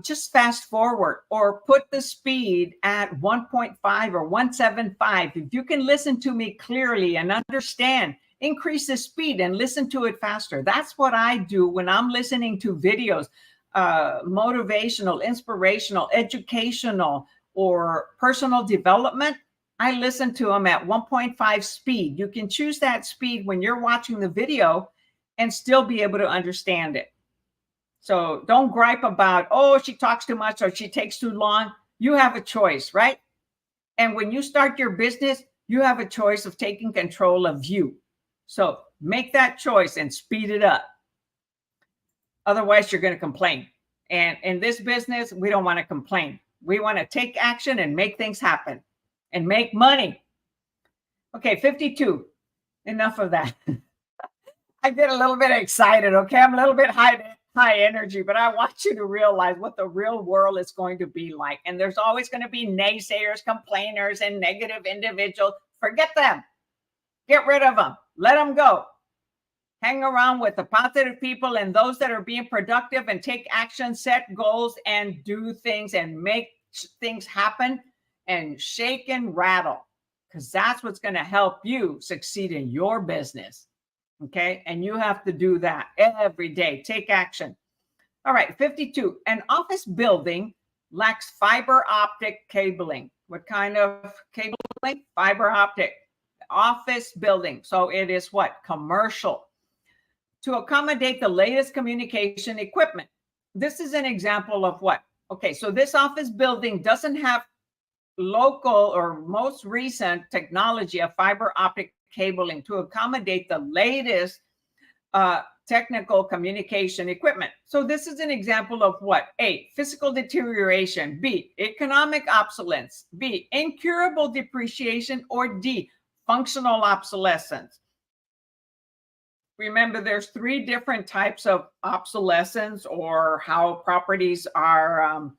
Just fast forward or put the speed at 1.5 or 175. If you can listen to me clearly and understand, increase the speed and listen to it faster. That's what I do when I'm listening to videos, motivational, inspirational, educational, or personal development. I listen to them at 1.5 speed. You can choose that speed when you're watching the video and still be able to understand it. So don't gripe about, oh, she talks too much or she takes too long. You have a choice, right? And when you start your business, you have a choice of taking control of you. So make that choice and speed it up. Otherwise, you're going to complain. And in this business, we don't want to complain. We want to take action and make things happen and make money. Okay, 52. Enough of that. I get a little bit excited, okay? I'm a little bit high energy, but I want you to realize what the real world is going to be like. And there's always going to be naysayers, complainers, and negative individuals. Forget them. Get rid of them. Let them go. Hang around with the positive people and those that are being productive and take action, set goals, and do things and make things happen and shake and rattle, because that's what's going to help you succeed in your business. Okay. And you have to do that every day. Take action. All right. 52. An office building lacks fiber optic cabling. What kind of cabling? Fiber optic. Office building. So it is what? Commercial. To accommodate the latest communication equipment. This is an example of what? Okay. So this office building doesn't have local or most recent technology of fiber optic cabling to accommodate the latest technical communication equipment. So this is an example of what? A, physical deterioration. B, economic obsolescence. B, incurable depreciation. Or D, functional obsolescence. Remember, there's 3 different types of obsolescence, or how properties are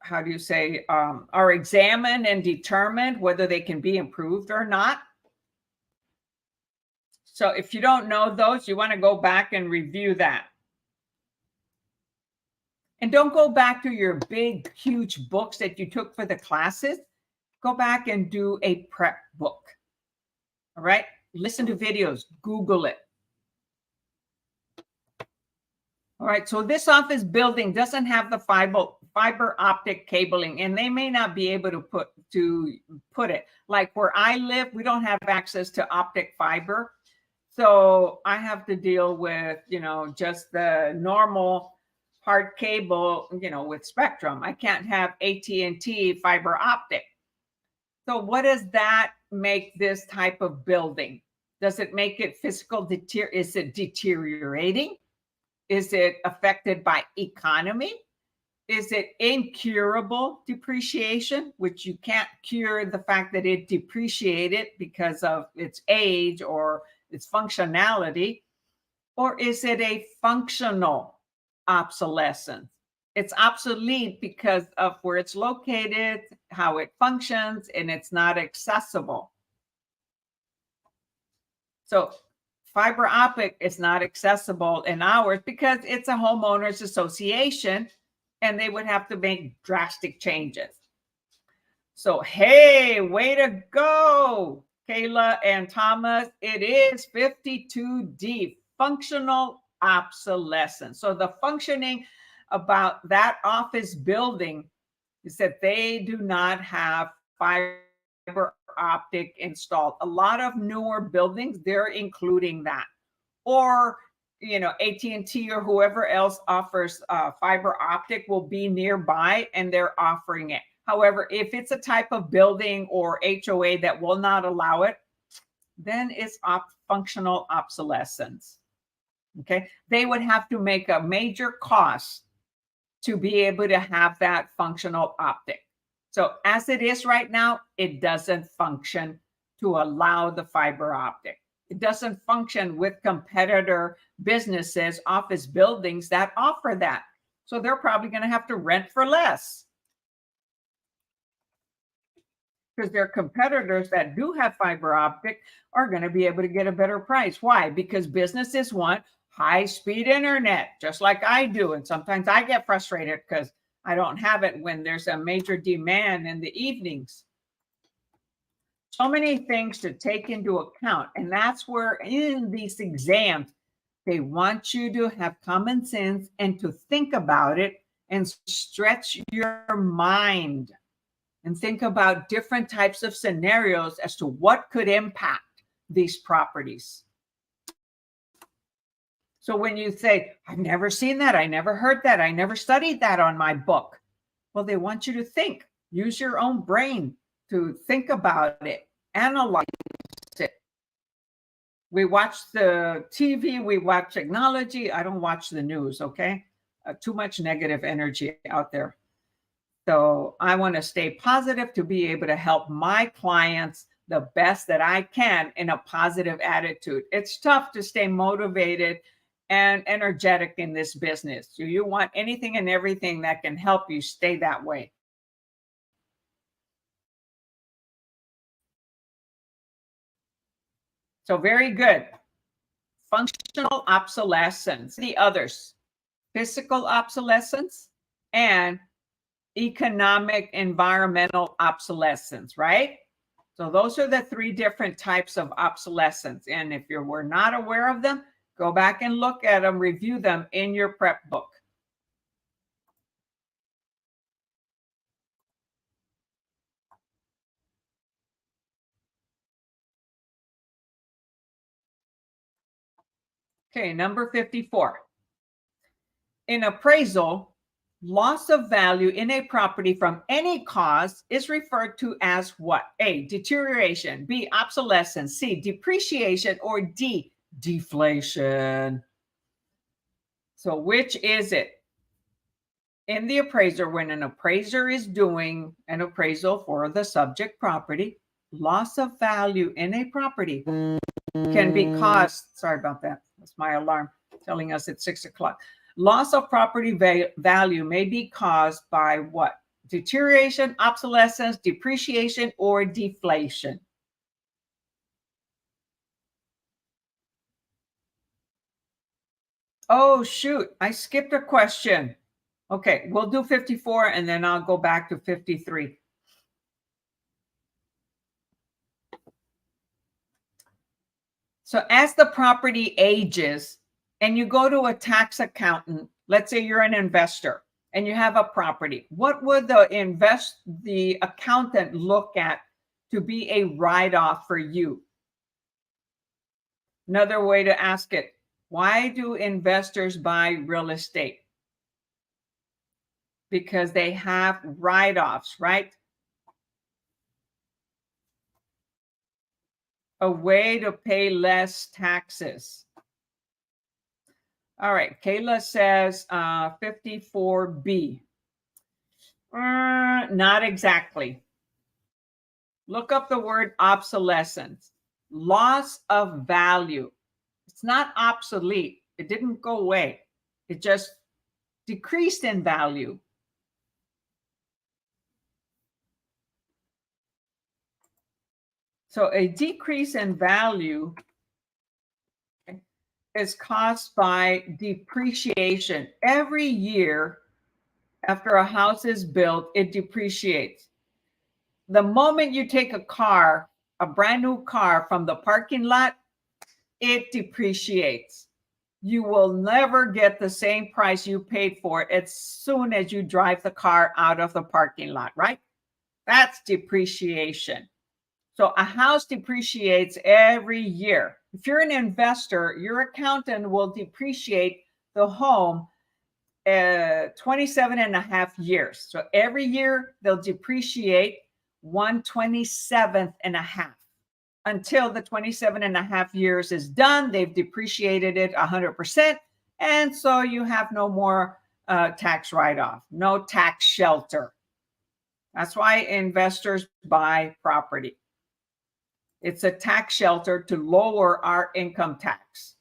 how do you say, are examined and determined whether they can be improved or not. So if you don't know those, you want to go back and review that. And don't go back to your big, huge books that you took for the classes. Go back and do a prep book. All right? Listen to videos, Google it. All right, so this office building doesn't have the fiber optic cabling, and they may not be able to put it. Like where I live, we don't have access to optic fiber. So I have to deal with, just the normal hard cable, with Spectrum. I can't have AT&T fiber optic. So what does that make this type of building? Does it make it physical is it deteriorating? Is it affected by economy? Is it incurable depreciation, which you can't cure the fact that it depreciated because of its age or its functionality? Or is it a functional obsolescence? It's obsolete because of where it's located, how it functions, and it's not accessible. So fiber optic is not accessible in ours because it's a homeowners association and they would have to make drastic changes. So, hey, way to go, Kayla and Thomas. It is 52D, functional obsolescence. So the functioning about that office building is that they do not have fiber optic installed. A lot of newer buildings, they're including that. Or, AT&T or whoever else offers fiber optic will be nearby and they're offering it. However, if it's a type of building or HOA that will not allow it, then it's functional obsolescence. Okay. They would have to make a major cost to be able to have that functional optic. So as it is right now, it doesn't function to allow the fiber optic. It doesn't function with competitor businesses, office buildings that offer that. So they're probably going to have to rent for less because their competitors that do have fiber optic are going to be able to get a better price. Why? Because businesses want high-speed internet, just like I do. And sometimes I get frustrated because I don't have it when there's a major demand in the evenings. So many things to take into account. And that's where in these exams, they want you to have common sense and to think about it and stretch your mind and think about different types of scenarios as to what could impact these properties. So when you say, I've never seen that, I never heard that, I never studied that on my book. Well, they want you to think, use your own brain to think about it, analyze it. We watch the TV, we watch technology. I don't watch the news, okay? Too much negative energy out there. So I want to stay positive to be able to help my clients the best that I can in a positive attitude. It's tough to stay motivated and energetic in this business. So you want anything and everything that can help you stay that way. So very good. Functional obsolescence. The others, physical obsolescence and economic environmental obsolescence, right? So those are the three different types of obsolescence. And if you were not aware of them, go back and look at them, review them in your prep book. Okay, number 54. In appraisal, loss of value in a property from any cause is referred to as what? A, deterioration, B, obsolescence, C, depreciation, or D, deflation. So which is it? In the appraiser, when an appraiser is doing an appraisal for the subject property, loss of value in a property can be caused. Sorry about that. That's my alarm telling us it's 6 o'clock. Loss of property value may be caused by what? Deterioration, obsolescence, depreciation, or deflation. Oh, shoot. I skipped a question. Okay, we'll do 54 and then I'll go back to 53. So as the property ages and you go to a tax accountant, let's say you're an investor and you have a property, what would the accountant look at to be a write-off for you? Another way to ask it, why do investors buy real estate? Because they have write-offs, right? A way to pay less taxes. All right, Kayla says 54B. Not exactly. Look up the word obsolescence. Loss of value. It's not obsolete. It didn't go away. It just decreased in value. So a decrease in value is caused by depreciation. Every year after a house is built, it depreciates. The moment you take a car, a brand new car from the parking lot, it depreciates. You will never get the same price you paid for it as soon as you drive the car out of the parking lot, right? That's depreciation. So a house depreciates every year. If you're an investor, your accountant will depreciate the home 27 and a half years. So every year they'll depreciate 1/27 and a half. Until the 27 and a half years is done, they've depreciated it 100%. And so you have no more tax write-off, no tax shelter. That's why investors buy property. It's a tax shelter to lower our income tax.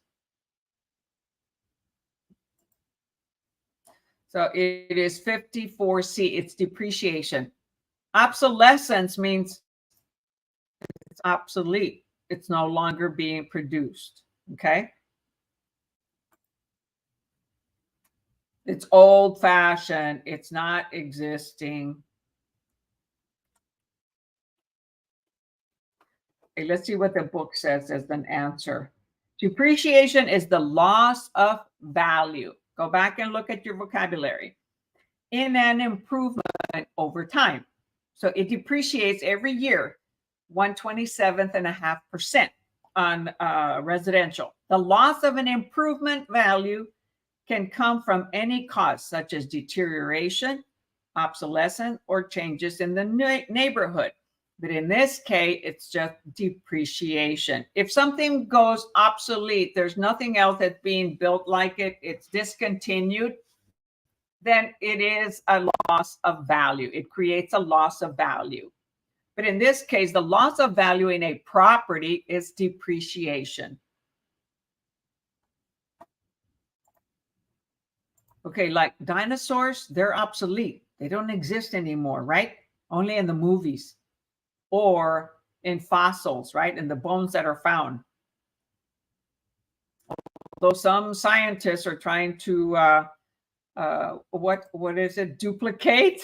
So it is 54C. It's depreciation. Obsolescence means it's obsolete. It's no longer being produced. Okay. It's old-fashioned. It's not existing. Okay, let's see what the book says as an answer. Depreciation is the loss of value. Go back and look at your vocabulary. In an improvement over time. So it depreciates every year, 1/27.5% on residential. The loss of an improvement value can come from any cause, such as deterioration, obsolescence, or changes in the neighborhood. But in this case, it's just depreciation. If something goes obsolete, there's nothing else that's being built like it, it's discontinued, then it is a loss of value. It creates a loss of value. But in this case, the loss of value in a property is depreciation. Okay, like dinosaurs, they're obsolete. They don't exist anymore, right? Only in the movies or in fossils, right? In the bones that are found. Although some scientists are trying to, what is it? Duplicate?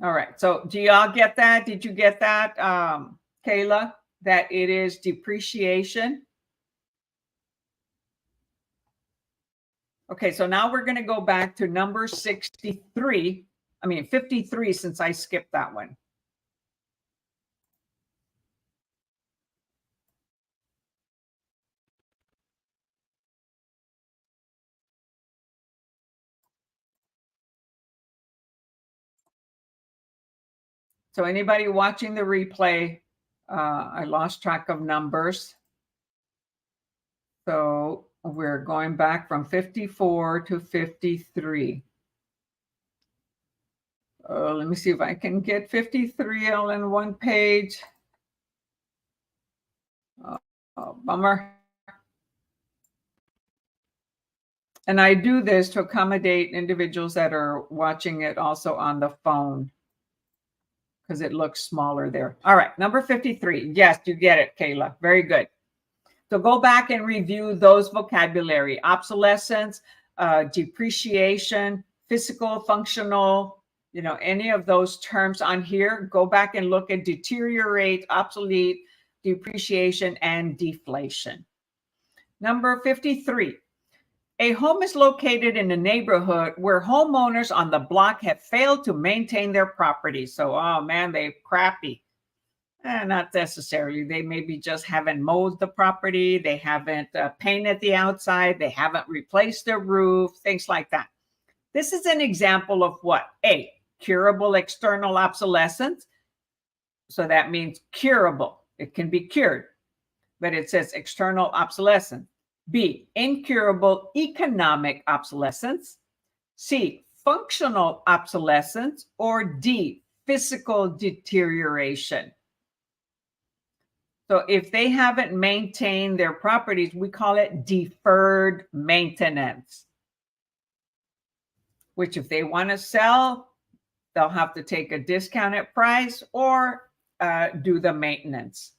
All right. So do y'all get that? Did you get that, Kayla? That it is depreciation? Okay, so now we're going to go back to number 63. I mean, 53, since I skipped that one. So anybody watching the replay, I lost track of numbers. So we're going back from 54 to 53. Let me see if I can get 53 all in one page. Bummer. And I do this to accommodate individuals that are watching it also on the phone, because it looks smaller there. All right, number 53. Yes, you get it, Kayla. Very good. So go back and review those vocabulary: obsolescence, depreciation, physical, functional, any of those terms on here. Go back and look at deteriorate, obsolete, depreciation, and deflation. Number 53. A home is located in a neighborhood where homeowners on the block have failed to maintain their property. So, oh man, they're crappy. Not necessarily. They maybe just haven't mowed the property. They haven't painted the outside. They haven't replaced their roof, things like that. This is an example of what? A, curable external obsolescence. So that means curable. It can be cured, but it says external obsolescence. B, incurable economic obsolescence. C, functional obsolescence. Or D, physical deterioration. So if they haven't maintained their properties, we call it deferred maintenance, which if they want to sell, they'll have to take a discounted price or do the maintenance.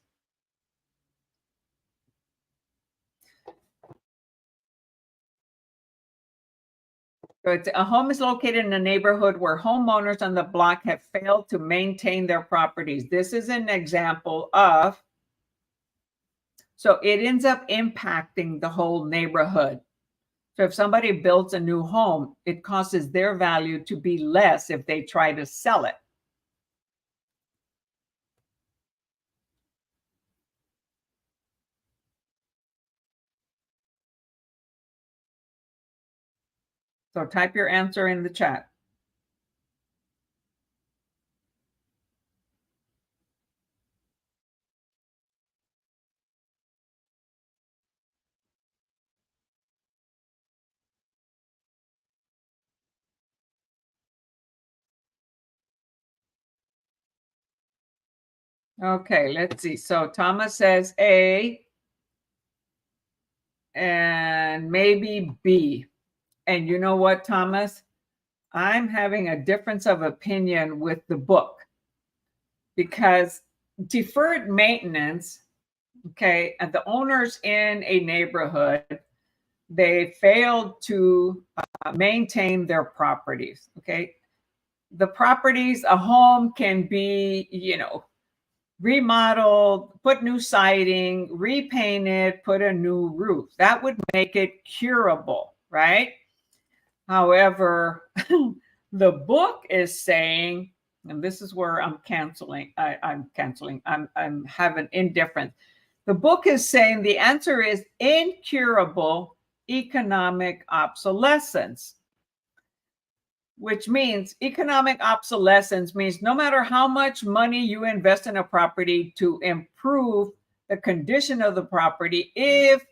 So a home is located in a neighborhood where homeowners on the block have failed to maintain their properties. This is an example of, so it ends up impacting the whole neighborhood. So if somebody builds a new home, it causes their value to be less if they try to sell it. So type your answer in the chat. Okay, let's see. So Thomas says A and maybe B. And you know what, Thomas? I'm having a difference of opinion with the book because deferred maintenance, okay, and the owners in a neighborhood, they failed to maintain their properties, okay? The properties, a home can be, remodeled, put new siding, repainted, put a new roof. That would make it curable, right? However, the book is saying, and this is where I'm canceling. I'm having indifference. The book is saying the answer is incurable economic obsolescence, which means economic obsolescence means no matter how much money you invest in a property to improve the condition of the property, if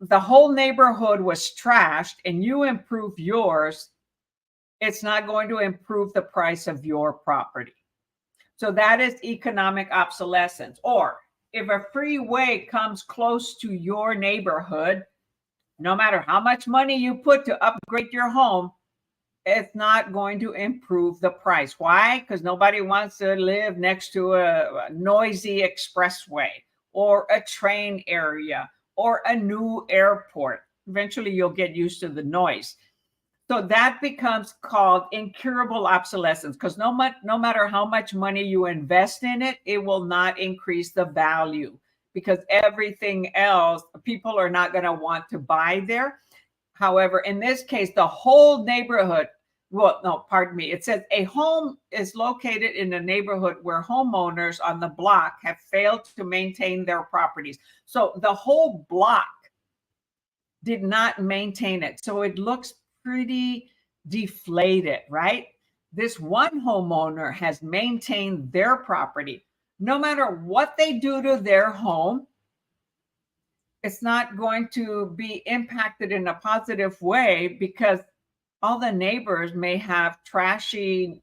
the whole neighborhood was trashed and you improve yours, it's not going to improve the price of your property. So that is economic obsolescence. Or if a freeway comes close to your neighborhood, no matter how much money you put to upgrade your home, it's not going to improve the price. Why? Because nobody wants to live next to a noisy expressway or a train area or a new airport. Eventually, you'll get used to the noise. So that becomes called incurable obsolescence because no matter how much money you invest in it, it will not increase the value because everything else, people are not going to want to buy there. However, in this case, the whole neighborhood, well, no, pardon me. It says a home is located in a neighborhood where homeowners on the block have failed to maintain their properties. So the whole block did not maintain it. So it looks pretty deflated, right? This one homeowner has maintained their property. No matter what they do to their home, it's not going to be impacted in a positive way because all the neighbors may have trashy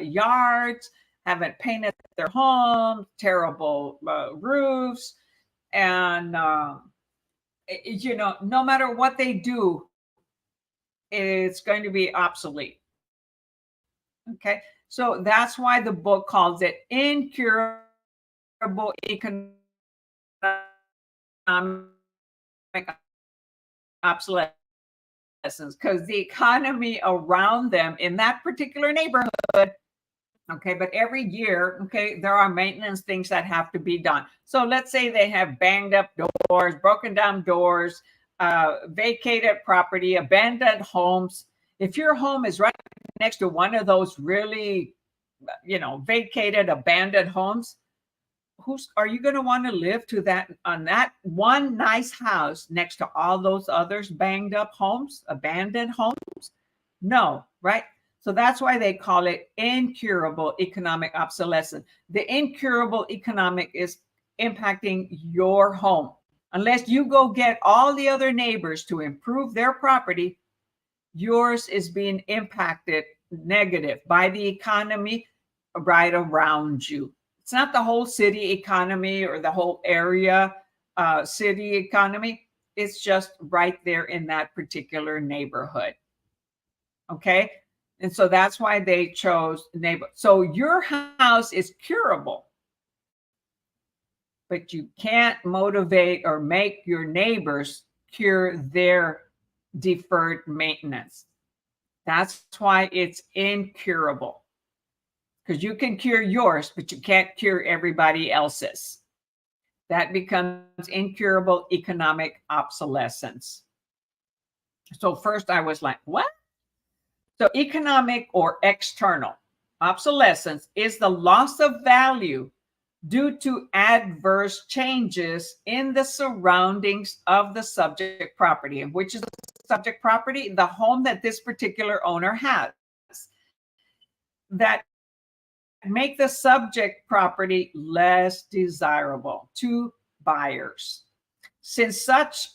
yards, haven't painted their homes, terrible roofs, and no matter what they do, it's going to be obsolete. Okay, so that's why the book calls it incurable economic obsolescence, because the economy around them in that particular neighborhood, okay, but every year, okay, there are maintenance things that have to be done. So let's say they have banged up doors, broken down doors, vacated property, abandoned homes. If your home is right next to one of those really, vacated, abandoned homes, are you going to want to live to that on that one nice house next to all those others banged up homes, abandoned homes? No, right? So that's why they call it incurable economic obsolescence. The incurable economic is impacting your home. Unless you go get all the other neighbors to improve their property, yours is being impacted negative by the economy right around you. It's not the whole city economy or the whole area city economy. It's just right there in that particular neighborhood. Okay. And so that's why they chose neighbor. So your house is curable, but you can't motivate or make your neighbors cure their deferred maintenance. That's why it's incurable, because you can cure yours, but you can't cure everybody else's. That becomes incurable economic obsolescence. So first I was like, what? So economic or external obsolescence is the loss of value due to adverse changes in the surroundings of the subject property. And which is the subject property? The home that this particular owner has, that make the subject property less desirable to buyers. Since such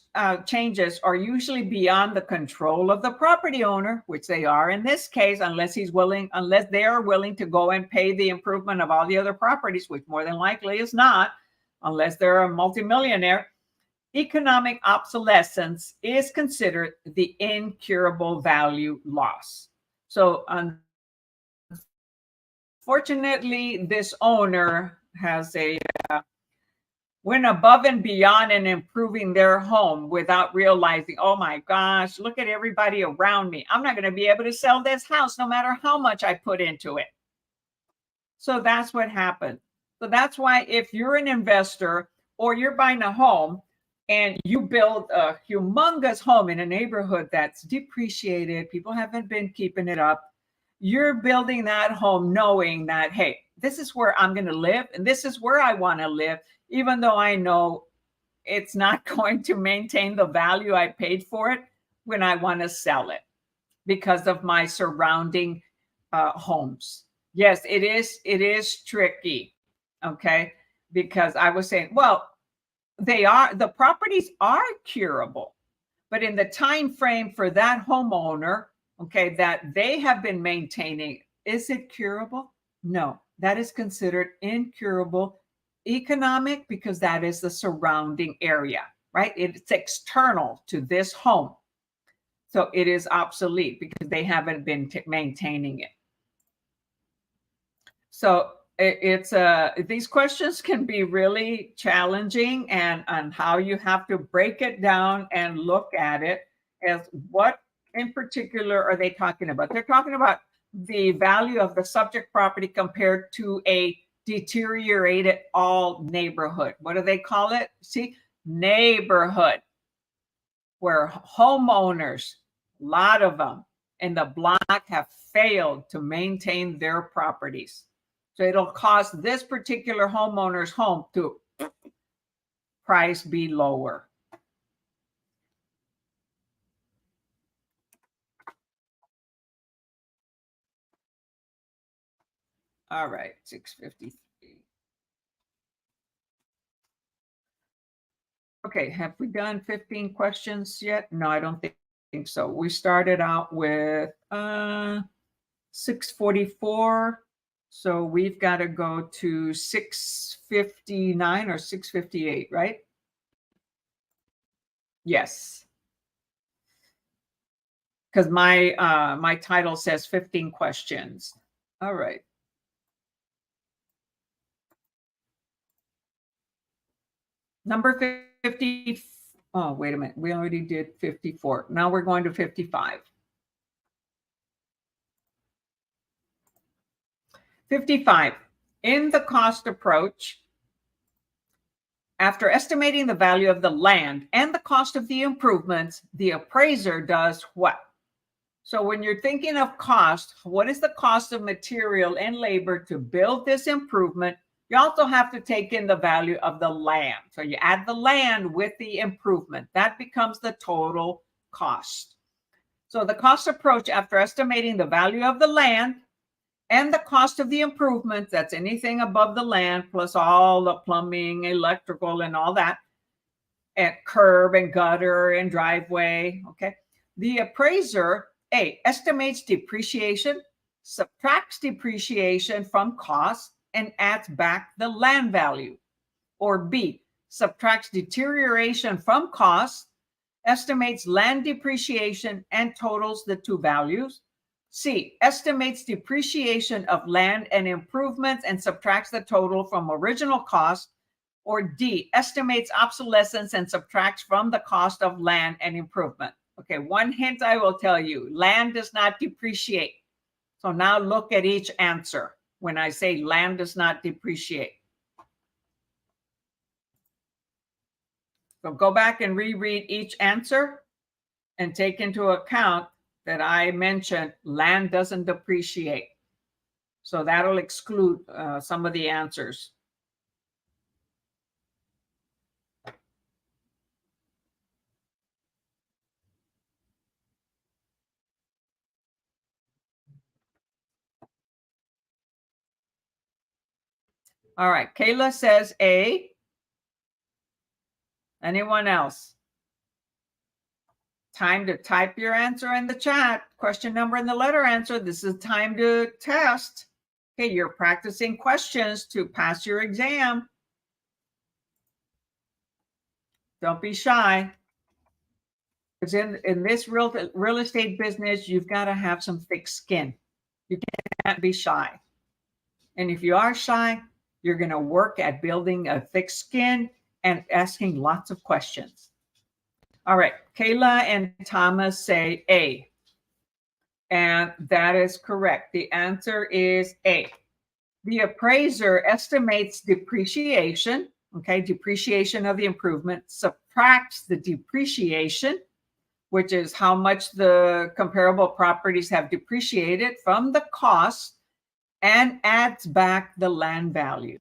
changes are usually beyond the control of the property owner, which they are in this case, unless they are willing to go and pay the improvement of all the other properties, which more than likely is not, unless they're a multimillionaire, economic obsolescence is considered the incurable value loss. So unfortunately, this owner has went above and beyond in improving their home without realizing, oh my gosh, look at everybody around me. I'm not going to be able to sell this house no matter how much I put into it. So that's what happened. So that's why if you're an investor or you're buying a home and you build a humongous home in a neighborhood that's depreciated, people haven't been keeping it up, you're building that home knowing that, hey, this is where I'm going to live and this is where I want to live, even though I know it's not going to maintain the value I paid for it when I want to sell it because of my surrounding homes. Yes, it is tricky, okay? Because I was saying, well, the properties are curable, but in the time frame for that homeowner, okay, that they have been maintaining, is it curable? No, that is considered incurable economic because that is the surrounding area, right? It's external to this home. So it is obsolete because they haven't been maintaining it. So it's these questions can be really challenging, and on how you have to break it down and look at it as what in particular are they talking about? They're talking about the value of the subject property compared to a deteriorated all neighborhood. What do they call it? See, neighborhood, where homeowners, a lot of them in the block have failed to maintain their properties. So it'll cost this particular homeowner's home to price be lower. All right, 653. Okay, have we done 15 questions yet? No, I don't think so. We started out with 644. So we've got to go to 659 or 658, right? Yes. Because my title says 15 questions. All right. Number 50. Oh, wait a minute. We already did 54. Now we're going to 55. 55. In the cost approach, after estimating the value of the land and the cost of the improvements, the appraiser does what? So when you're thinking of cost, what is the cost of material and labor to build this improvement? You also have to take in the value of the land. So you add the land with the improvement. That becomes the total cost. So the cost approach, after estimating the value of the land and the cost of the improvements, that's anything above the land, plus all the plumbing, electrical, and all that, and curb and gutter and driveway, okay? The appraiser, A, estimates depreciation, subtracts depreciation from cost, and adds back the land value. Or B, subtracts deterioration from cost, estimates land depreciation, and totals the two values. C, estimates depreciation of land and improvements and subtracts the total from original cost. Or D, estimates obsolescence and subtracts from the cost of land and improvement. Okay, one hint I will tell you, land does not depreciate. So now look at each answer when I say land does not depreciate. So go back and reread each answer and take into account that I mentioned land doesn't depreciate. So that'll exclude some of the answers. All right, Kayla says A. Anyone else? Time to type your answer in the chat. Question number and the letter answer. This is time to test. Okay, you're practicing questions to pass your exam. Don't be shy. Because in this real estate business, you've got to have some thick skin. You can't be shy. And if you are shy, you're going to work at building a thick skin and asking lots of questions. All right, Kayla and Thomas say A. And that is correct. The answer is A. The appraiser estimates depreciation, okay, depreciation of the improvement, subtracts the depreciation, which is how much the comparable properties have depreciated, from the cost, and adds back the land value,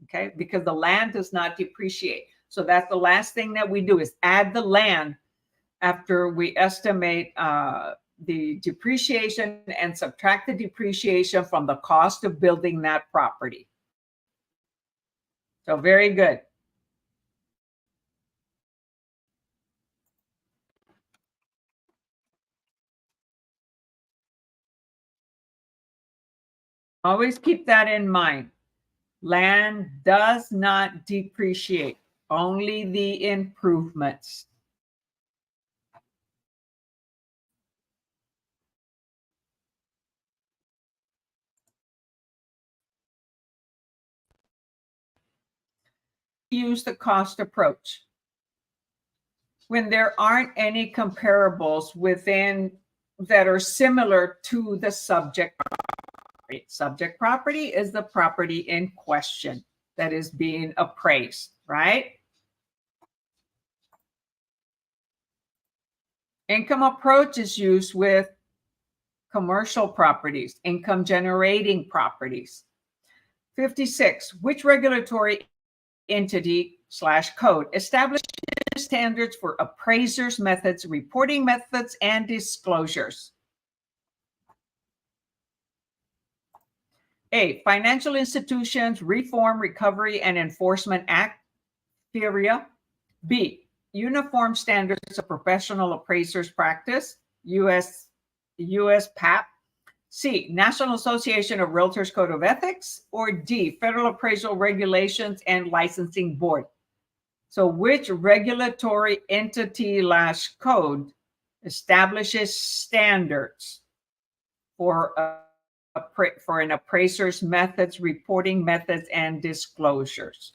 okay, because the land does not depreciate. So that's the last thing that we do, is add the land after we estimate the depreciation and subtract the depreciation from the cost of building that property. So very good. Always keep that in mind. Land does not depreciate, only the improvements. Use the cost approach. When there aren't any comparables within that are similar to the subject property. Subject property is the property in question that is being appraised, right? Income approach is used with commercial properties, income generating properties. 56, which regulatory entity / code establishes standards for appraisers' methods, reporting methods, and disclosures? A, Financial Institutions Reform, Recovery, and Enforcement Act, FIRREA. B, Uniform Standards of Professional Appraisers Practice, US PAP. C, National Association of Realtors Code of Ethics. Or D, Federal Appraisal Regulations and Licensing Board. So which regulatory entity / code establishes standards for an appraiser's methods, reporting methods, and disclosures?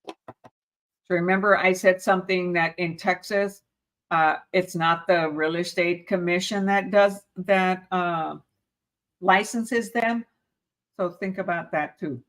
So remember, I said something that in Texas, it's not the real estate commission that does that, licenses them. So think about that too.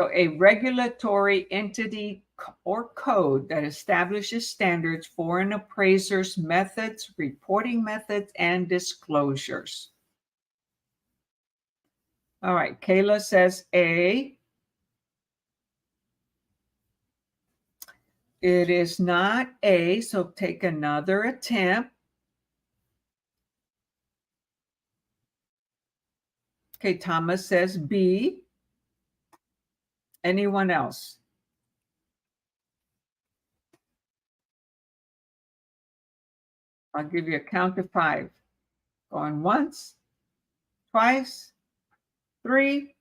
So a regulatory entity or code that establishes standards for an appraiser's methods, reporting methods, and disclosures. All right, Kayla says A. It is not A, so take another attempt. Okay, Thomas says B. Anyone else? I'll give you a count of 5. Going once, twice, 3,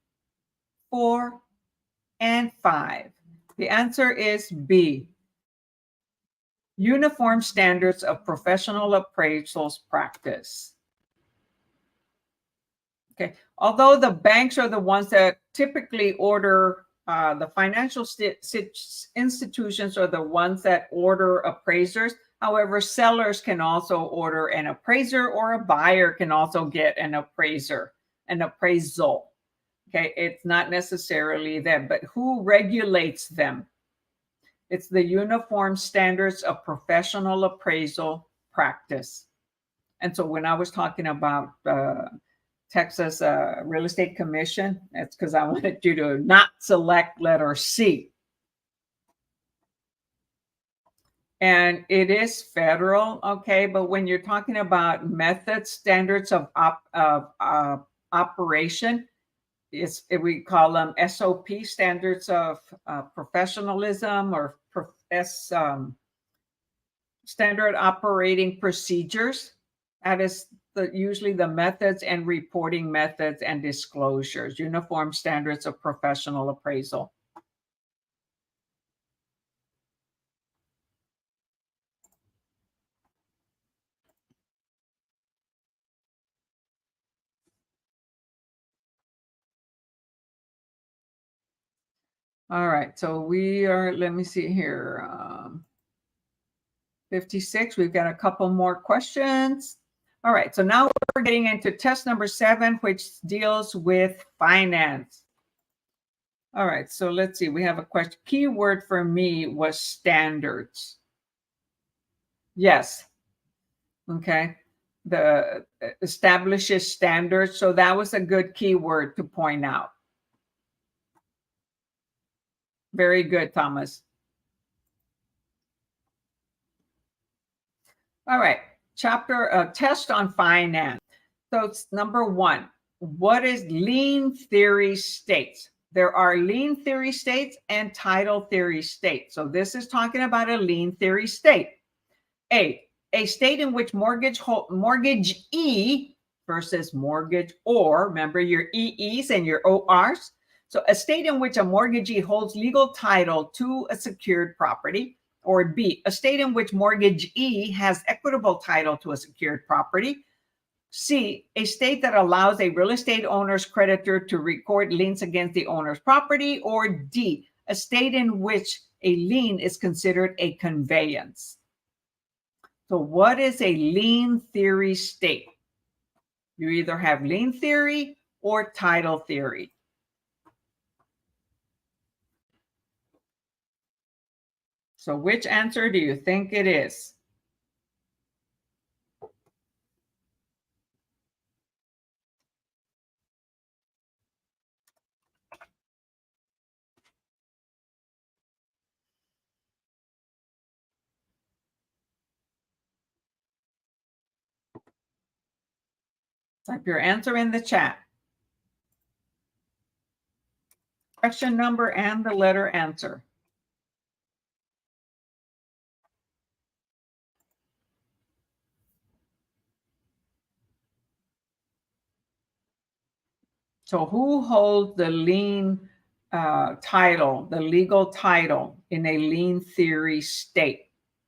4, and 5. The answer is B. Uniform standards of professional appraisals practice. Okay, although the banks are the ones that typically order, the financial institutions are the ones that order appraisers. However, sellers can also order an appraiser, or a buyer can also get an appraiser, an appraisal. Okay, it's not necessarily them, but who regulates them? It's the Uniform Standards of Professional Appraisal Practice. And so when I was talking about Texas Real Estate Commission, that's because I wanted you to not select letter C. And it is federal, okay? But when you're talking about methods, standards of operation, we call them SOP, standards of professionalism, or standard operating procedures. That is usually the methods and reporting methods and disclosures, uniform standards of professional appraisal. All right, so we are, let me see here, 56, we've got a couple more questions. All right, so now we're getting into test number 7, which deals with finance. All right, so let's see, we have a question. Keyword for me was standards. Yes, okay, the establishes standards, so that was a good keyword to point out. Very good, Thomas. All right, test on finance. So it's number 1. What is lien theory states? There are lien theory states and title theory states. So this is talking about a lien theory state. A state in which mortgagee versus mortgagor. Remember your EEs and your ORs. So a state in which a mortgagee holds legal title to a secured property. Or B, a state in which mortgagee has equitable title to a secured property. C, a state that allows a real estate owner's creditor to record liens against the owner's property. Or D, a state in which a lien is considered a conveyance. So what is a lien theory state? You either have lien theory or title theory. So which answer do you think it is? Type your answer in the chat. Question number and the letter answer. So who holds the lien title, the legal title in a lien theory state?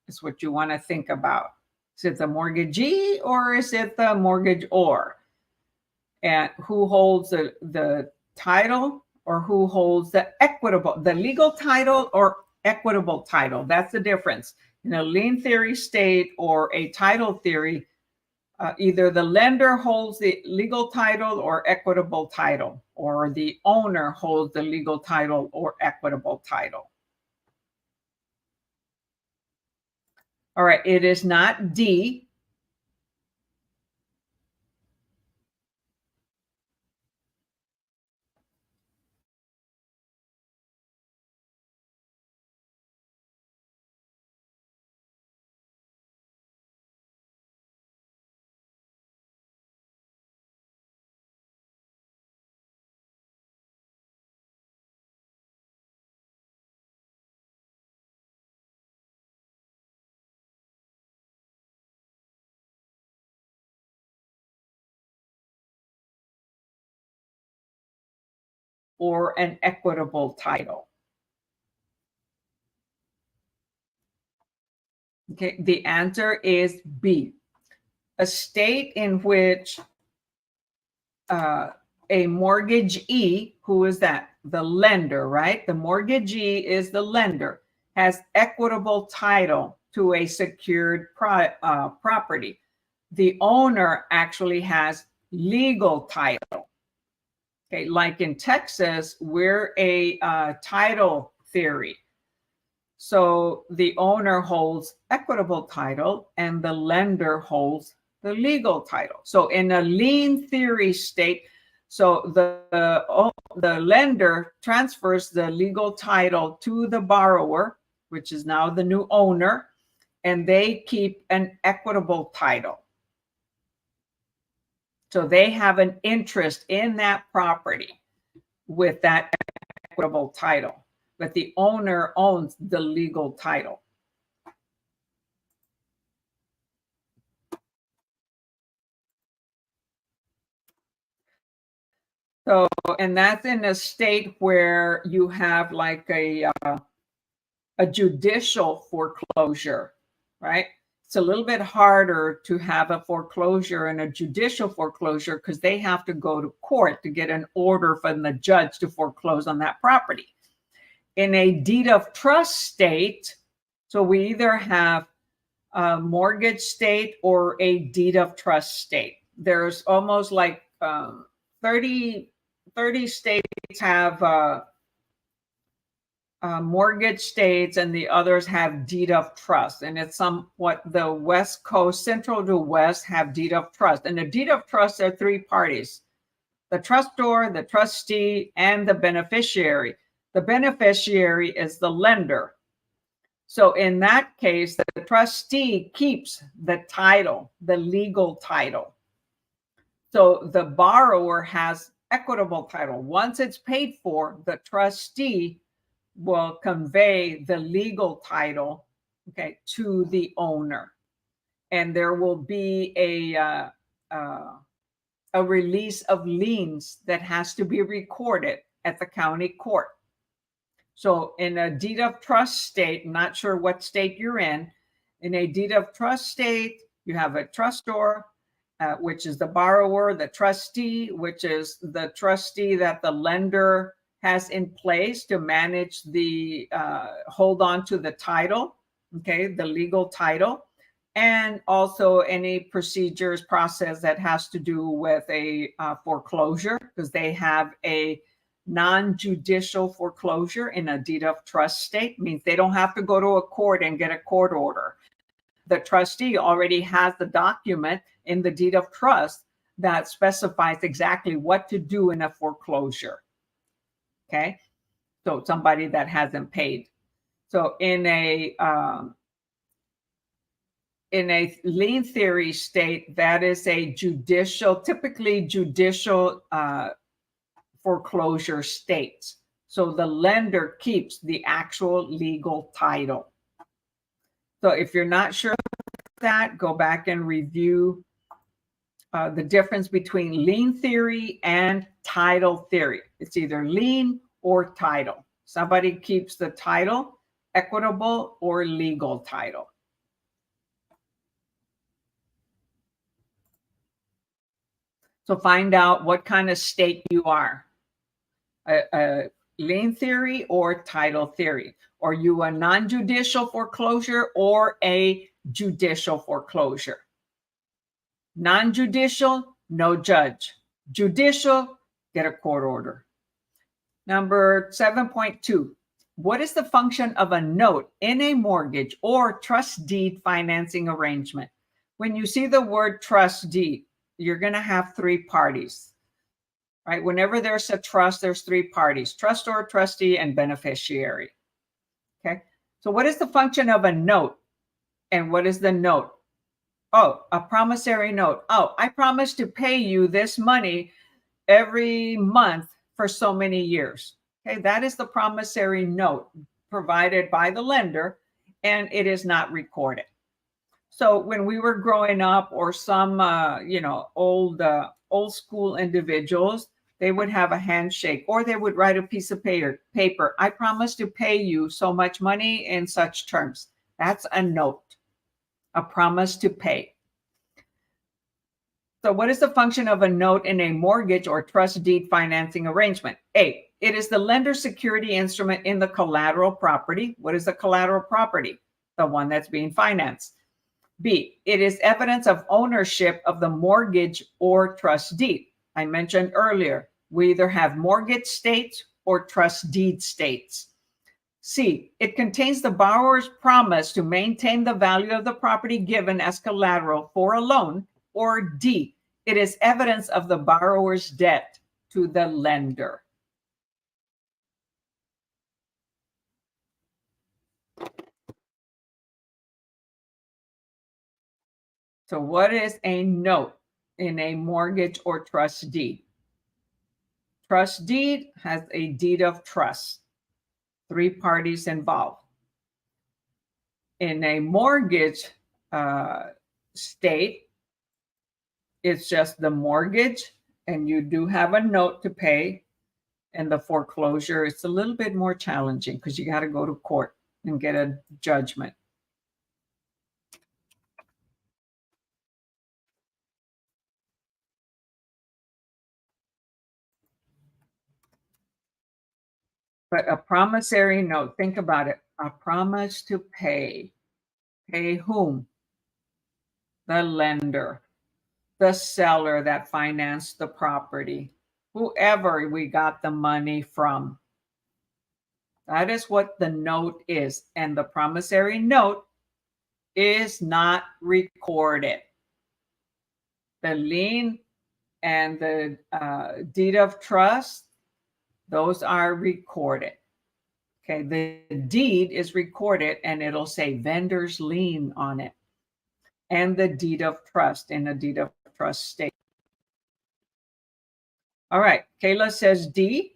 Is what you want to think about. Is it the mortgagee or is it the mortgagor? And who holds the title, or who holds the legal title or equitable title? That's the difference. In a lien theory state or a title theory, either the lender holds the legal title or equitable title, or the owner holds the legal title or equitable title. All right, it is not D. Or an equitable title. Okay, the answer is B. A state in which a mortgagee, who is that? The lender, right? The mortgagee is the lender, has equitable title to a secured property. The owner actually has legal title. Okay, like in Texas, we're a title theory. So the owner holds equitable title and the lender holds the legal title. So in a lien theory state, so the lender transfers the legal title to the borrower, which is now the new owner, and they keep an equitable title. So they have an interest in that property with that equitable title, but the owner owns the legal title. So, and that's in a state where you have like a judicial foreclosure, right? It's a little bit harder to have a foreclosure and a judicial foreclosure because they have to go to court to get an order from the judge to foreclose on that property. In a deed of trust state, so we either have a mortgage state or a deed of trust state. There's almost like 30 states have mortgage states and the others have deed of trust. And it's somewhat the West Coast, central to west, have deed of trust. And the deed of trust are three parties: the trustor, the trustee, and the beneficiary. The beneficiary is the lender. So in that case, the trustee keeps the title, the legal title. So the borrower has equitable title. Once it's paid for, the trustee will convey the legal title, okay, to the owner. And there will be a release of liens that has to be recorded at the county court. So in a deed of trust state, not sure what state you're in a deed of trust state, you have a trustor, which is the borrower, the trustee, which is the trustee that the lender has in place to manage the, hold on to the title, okay, the legal title, and also any procedures, process that has to do with a foreclosure, because they have a non-judicial foreclosure in a deed of trust state. Means they don't have to go to a court and get a court order. The trustee already has the document in the deed of trust that specifies exactly what to do in a foreclosure. Okay, so somebody that hasn't paid. So in a lien theory state, that is a judicial, typically judicial foreclosure state. So the lender keeps the actual legal title. So if you're not sure of that, go back and review the difference between lien theory and title theory. It's either lien or title. Somebody keeps the title, equitable or legal title. So find out what kind of state you are. A lien theory or title theory. Are you a non-judicial foreclosure or a judicial foreclosure? Non-judicial, no judge. Judicial, get a court order. Number 7.2, What is the function of a note in a mortgage or trust deed financing arrangement? When you see the word trust deed, you're going to have three parties, right? Whenever there's a trust, there's three parties: trustor, trustee, and beneficiary. Okay. So what is the function of a note? And what is the note? Oh, a promissory note. Oh, I promise to pay you this money every month for so many years. Okay, that is the promissory note provided by the lender, and it is not recorded. So when we were growing up, or some old school individuals, they would have a handshake, or they would write a piece of paper. I promise to pay you so much money in such terms. That's a note, a promise to pay. So what is the function of a note in a mortgage or trust deed financing arrangement? A, it is the lender's security instrument in the collateral property. What is the collateral property? The one that's being financed. B, it is evidence of ownership of the mortgage or trust deed. I mentioned earlier, we either have mortgage states or trust deed states. C, it contains the borrower's promise to maintain the value of the property given as collateral for a loan. Or D, it is evidence of the borrower's debt to the lender. So what is a note in a mortgage or trust deed? Trust deed has a deed of trust, three parties involved. In a mortgage state, it's just the mortgage, and you do have a note to pay. And the foreclosure, it's a little bit more challenging because you got to go to court and get a judgment. But a promissory note, think about it. A promise to pay. Pay whom? The lender, the seller that financed the property, whoever we got the money from. That is what the note is. And the promissory note is not recorded. The lien and the deed of trust, those are recorded. Okay, the deed is recorded, and it'll say vendor's lien on it, and the deed of trust in a deed of trust state. All right, Kayla says D.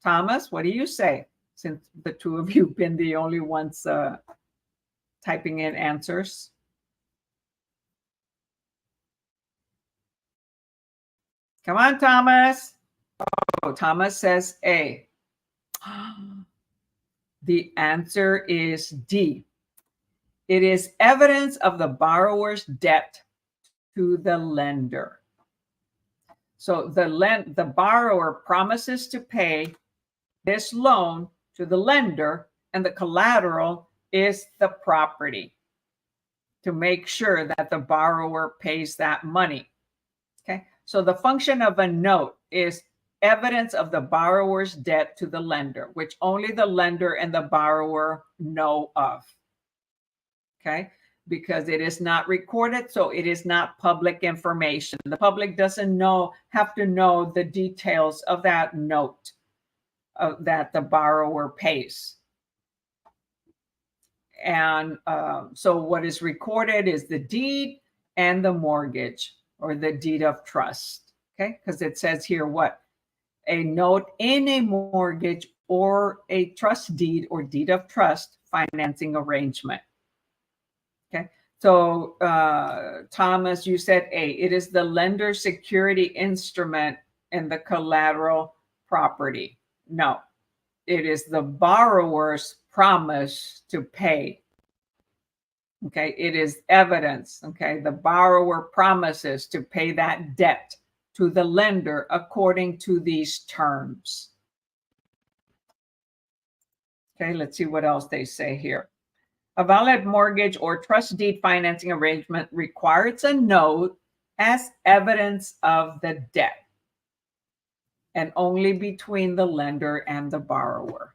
Thomas, what do you say? Since the two of you have been the only ones typing in answers. Come on, Thomas. Oh, Thomas says A. The answer is D. It is evidence of the borrower's debt to the lender. So the borrower promises to pay this loan to the lender, and the collateral is the property to make sure that the borrower pays that money. Okay, so the function of a note is evidence of the borrower's debt to the lender, which only the lender and the borrower know of. Okay, because it is not recorded, so it is not public information. The public doesn't have to know the details of that note that the borrower pays. And so what is recorded is the deed and the mortgage, or the deed of trust. Okay, because it says here what? A note in a mortgage or a trust deed or deed of trust financing arrangement. Okay, so Thomas, you said A. It is the lender's security instrument in the collateral property. No, it is the borrower's promise to pay. Okay, it is evidence. Okay, the borrower promises to pay that debt to the lender according to these terms. Okay, let's see what else they say here. A valid mortgage or trust deed financing arrangement requires a note as evidence of the debt, and only between the lender and the borrower.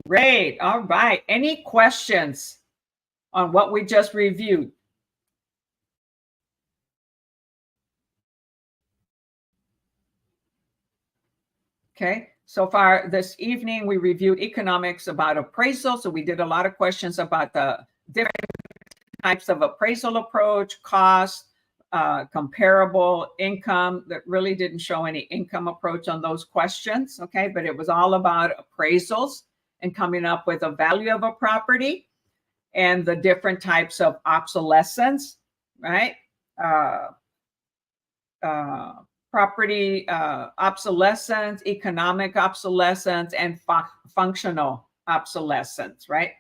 Great. All right. Any questions on what we just reviewed? Okay. So far this evening, we reviewed economics about appraisal. So we did a lot of questions about the different types of appraisal approach, cost, comparable income. That really didn't show any income approach on those questions. Okay. But it was all about appraisals and coming up with a value of a property and the different types of obsolescence, right? Property obsolescence, economic obsolescence, and functional obsolescence, right?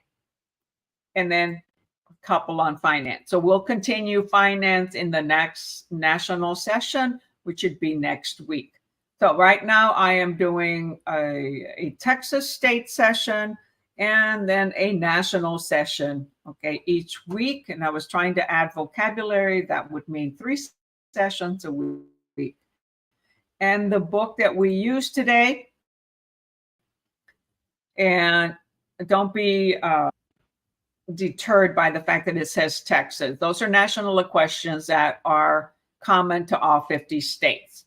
And then a couple on finance. So we'll continue finance in the next national session, which should be next week. So right now I am doing a Texas state session and then a national session, okay, each week. And I was trying to add vocabulary. That would mean 3 sessions a week. And the book that we use today, and don't be deterred by the fact that it says Texas. Those are national questions that are common to all 50 states.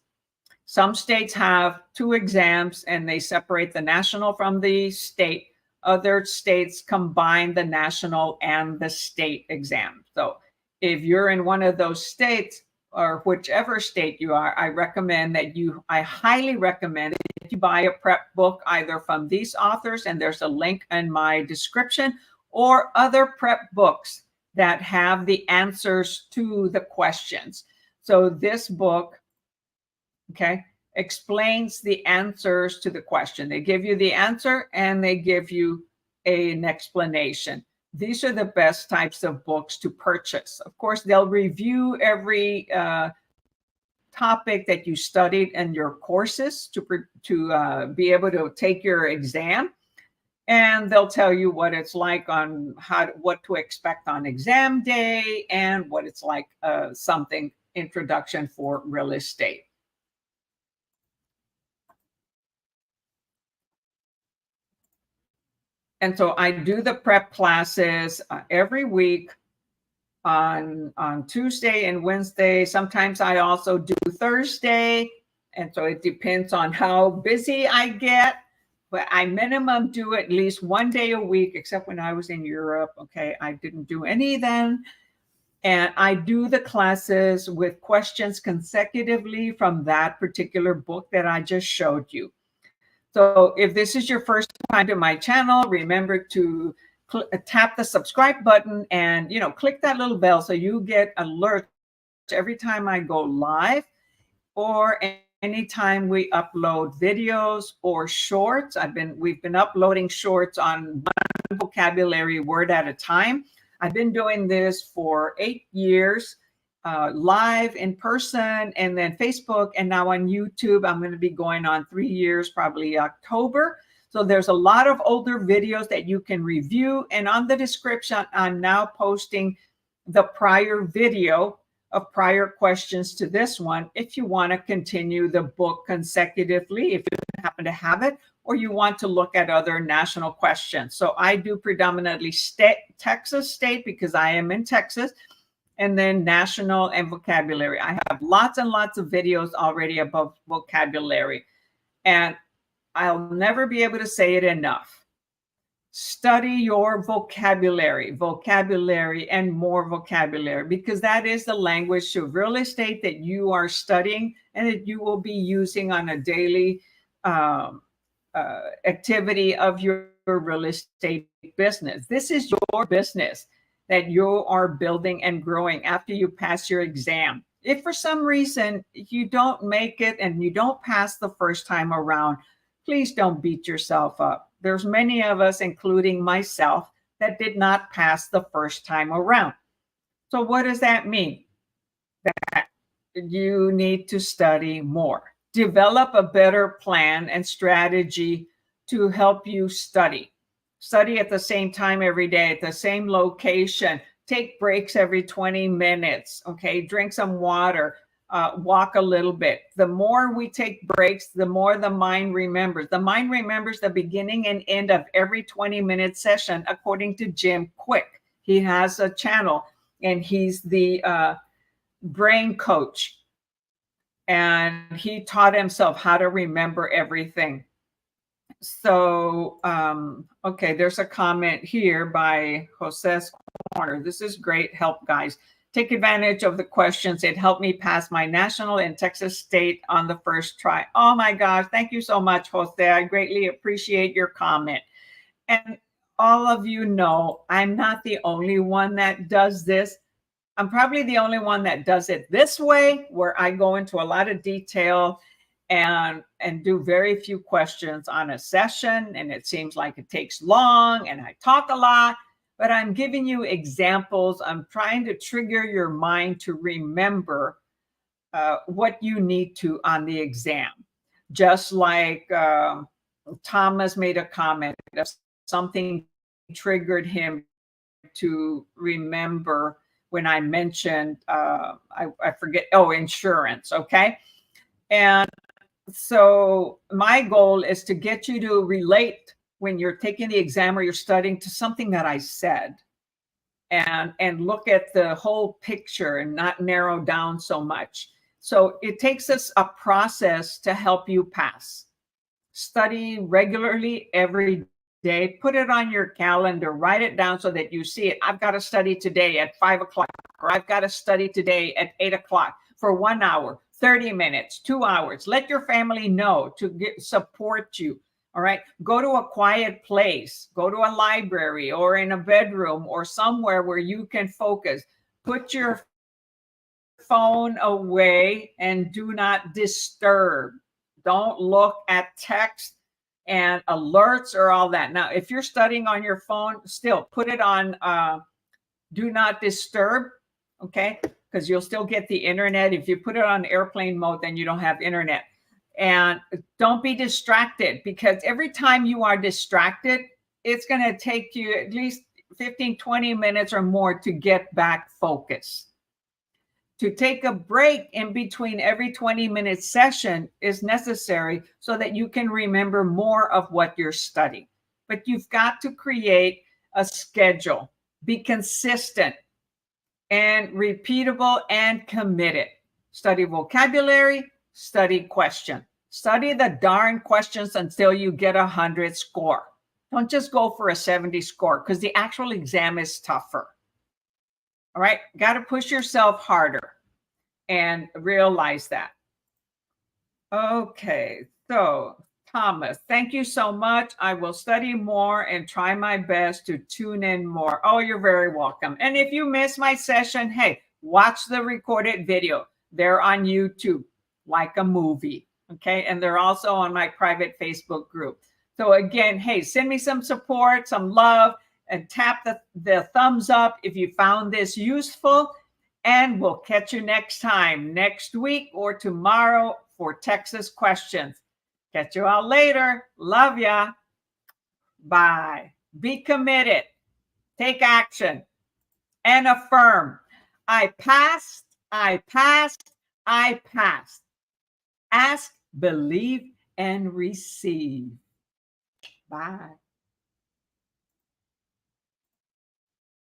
Some states have 2 exams and they separate the national from the state. Other states combine the national and the state exam. So if you're in one of those states, or whichever state you are, I highly recommend that you buy a prep book either from these authors, and there's a link in my description, or other prep books that have the answers to the questions. So this book, okay, explains the answers to the question. They give you the answer and they give you an explanation. These are the best types of books to purchase. Of course, they'll review every topic that you studied in your courses to be able to take your exam. And they'll tell you what it's like on what to expect on exam day and what it's like something introduction for real estate. And so I do the prep classes every week on Tuesday and Wednesday. Sometimes I also do Thursday. And so it depends on how busy I get. But I minimum do at least 1 day a week, except when I was in Europe. Okay, I didn't do any then. And I do the classes with questions consecutively from that particular book that I just showed you. So if this is your first time to my channel, remember to tap the subscribe button and click that little bell so you get alerts every time I go live or anytime we upload videos or shorts. We've been uploading shorts on one vocabulary word at a time. I've been doing this for 8 years. Live in person and then Facebook and now on YouTube. I'm going to be going on 3 years, probably October. So there's a lot of older videos that you can review. And on the description, I'm now posting the prior video of prior questions to this one if you want to continue the book consecutively, if you happen to have it, or you want to look at other national questions. So I do predominantly Texas state because I am in Texas. And then national and vocabulary. I have lots and lots of videos already about vocabulary. And I'll never be able to say it enough. Study your vocabulary, and more vocabulary, because that is the language of real estate that you are studying and that you will be using on a daily activity of your real estate business. This is your business that you are building and growing after you pass your exam. If for some reason you don't make it and you don't pass the first time around, please don't beat yourself up. There's many of us, including myself, that did not pass the first time around. So what does that mean? That you need to study more. Develop a better plan and strategy to help you study. Study at the same time every day, at the same location. Take breaks every 20 minutes, okay? Drink some water. walk a little bit. The more we take breaks, the more the mind remembers. The mind remembers the beginning and end of every 20-minute session, according to Jim Quick. He has a channel, and he's the brain coach. And he taught himself how to remember everything. So, okay, there's a comment here by Jose's Corner. This is great help, guys. Take advantage of the questions. It helped me pass my national in Texas State on the first try. Oh my gosh, thank you so much, Jose. I greatly appreciate your comment. And all of you know, I'm not the only one that does this. I'm probably the only one that does it this way, where I go into a lot of detail and do very few questions on a session. And it seems like it takes long and I talk a lot. But I'm giving you examples. I'm trying to trigger your mind to remember what you need to on the exam. Just like Thomas made a comment, if something triggered him to remember when I mentioned, I forget, insurance, okay? And so my goal is to get you to relate when you're taking the exam or you're studying to something that I said, and look at the whole picture and not narrow down so much. So it takes us a process to help you pass. Study regularly every day. Put it on your calendar. Write it down so that you see it. I've got to study today at 5 o'clock, or I've got to study today at 8 o'clock for 1 hour, 30 minutes, 2 hours. Let your family know to support you. All right. Go to a quiet place. Go to a library or in a bedroom or somewhere where you can focus. Put your phone away and do not disturb. Don't look at text and alerts or all that. Now, if you're studying on your phone, still put it on do not disturb, okay? Because you'll still get the internet. If you put it on airplane mode, then you don't have internet. And don't be distracted, because every time you are distracted, it's going to take you at least 15, 20 minutes or more to get back focused. To take a break in between every 20-minute session is necessary so that you can remember more of what you're studying. But you've got to create a schedule, be consistent and repeatable and committed. Study vocabulary, study question. Study the darn questions until you get 100 score. Don't just go for a 70 score, because the actual exam is tougher. All right, got to push yourself harder and realize that. Okay, so Thomas, thank you so much. I will study more and try my best to tune in more. Oh, you're very welcome. And if you miss my session, hey, watch the recorded video. They're on YouTube, like a movie, okay? And they're also on my private Facebook group. So again, hey, send me some support, some love, and tap the thumbs up if you found this useful. And we'll catch you next time, next week or tomorrow for Texas questions. Catch you all later. Love ya. Bye. Be committed. Take action and affirm. I passed, I passed, I passed. Ask, believe, and receive. Bye.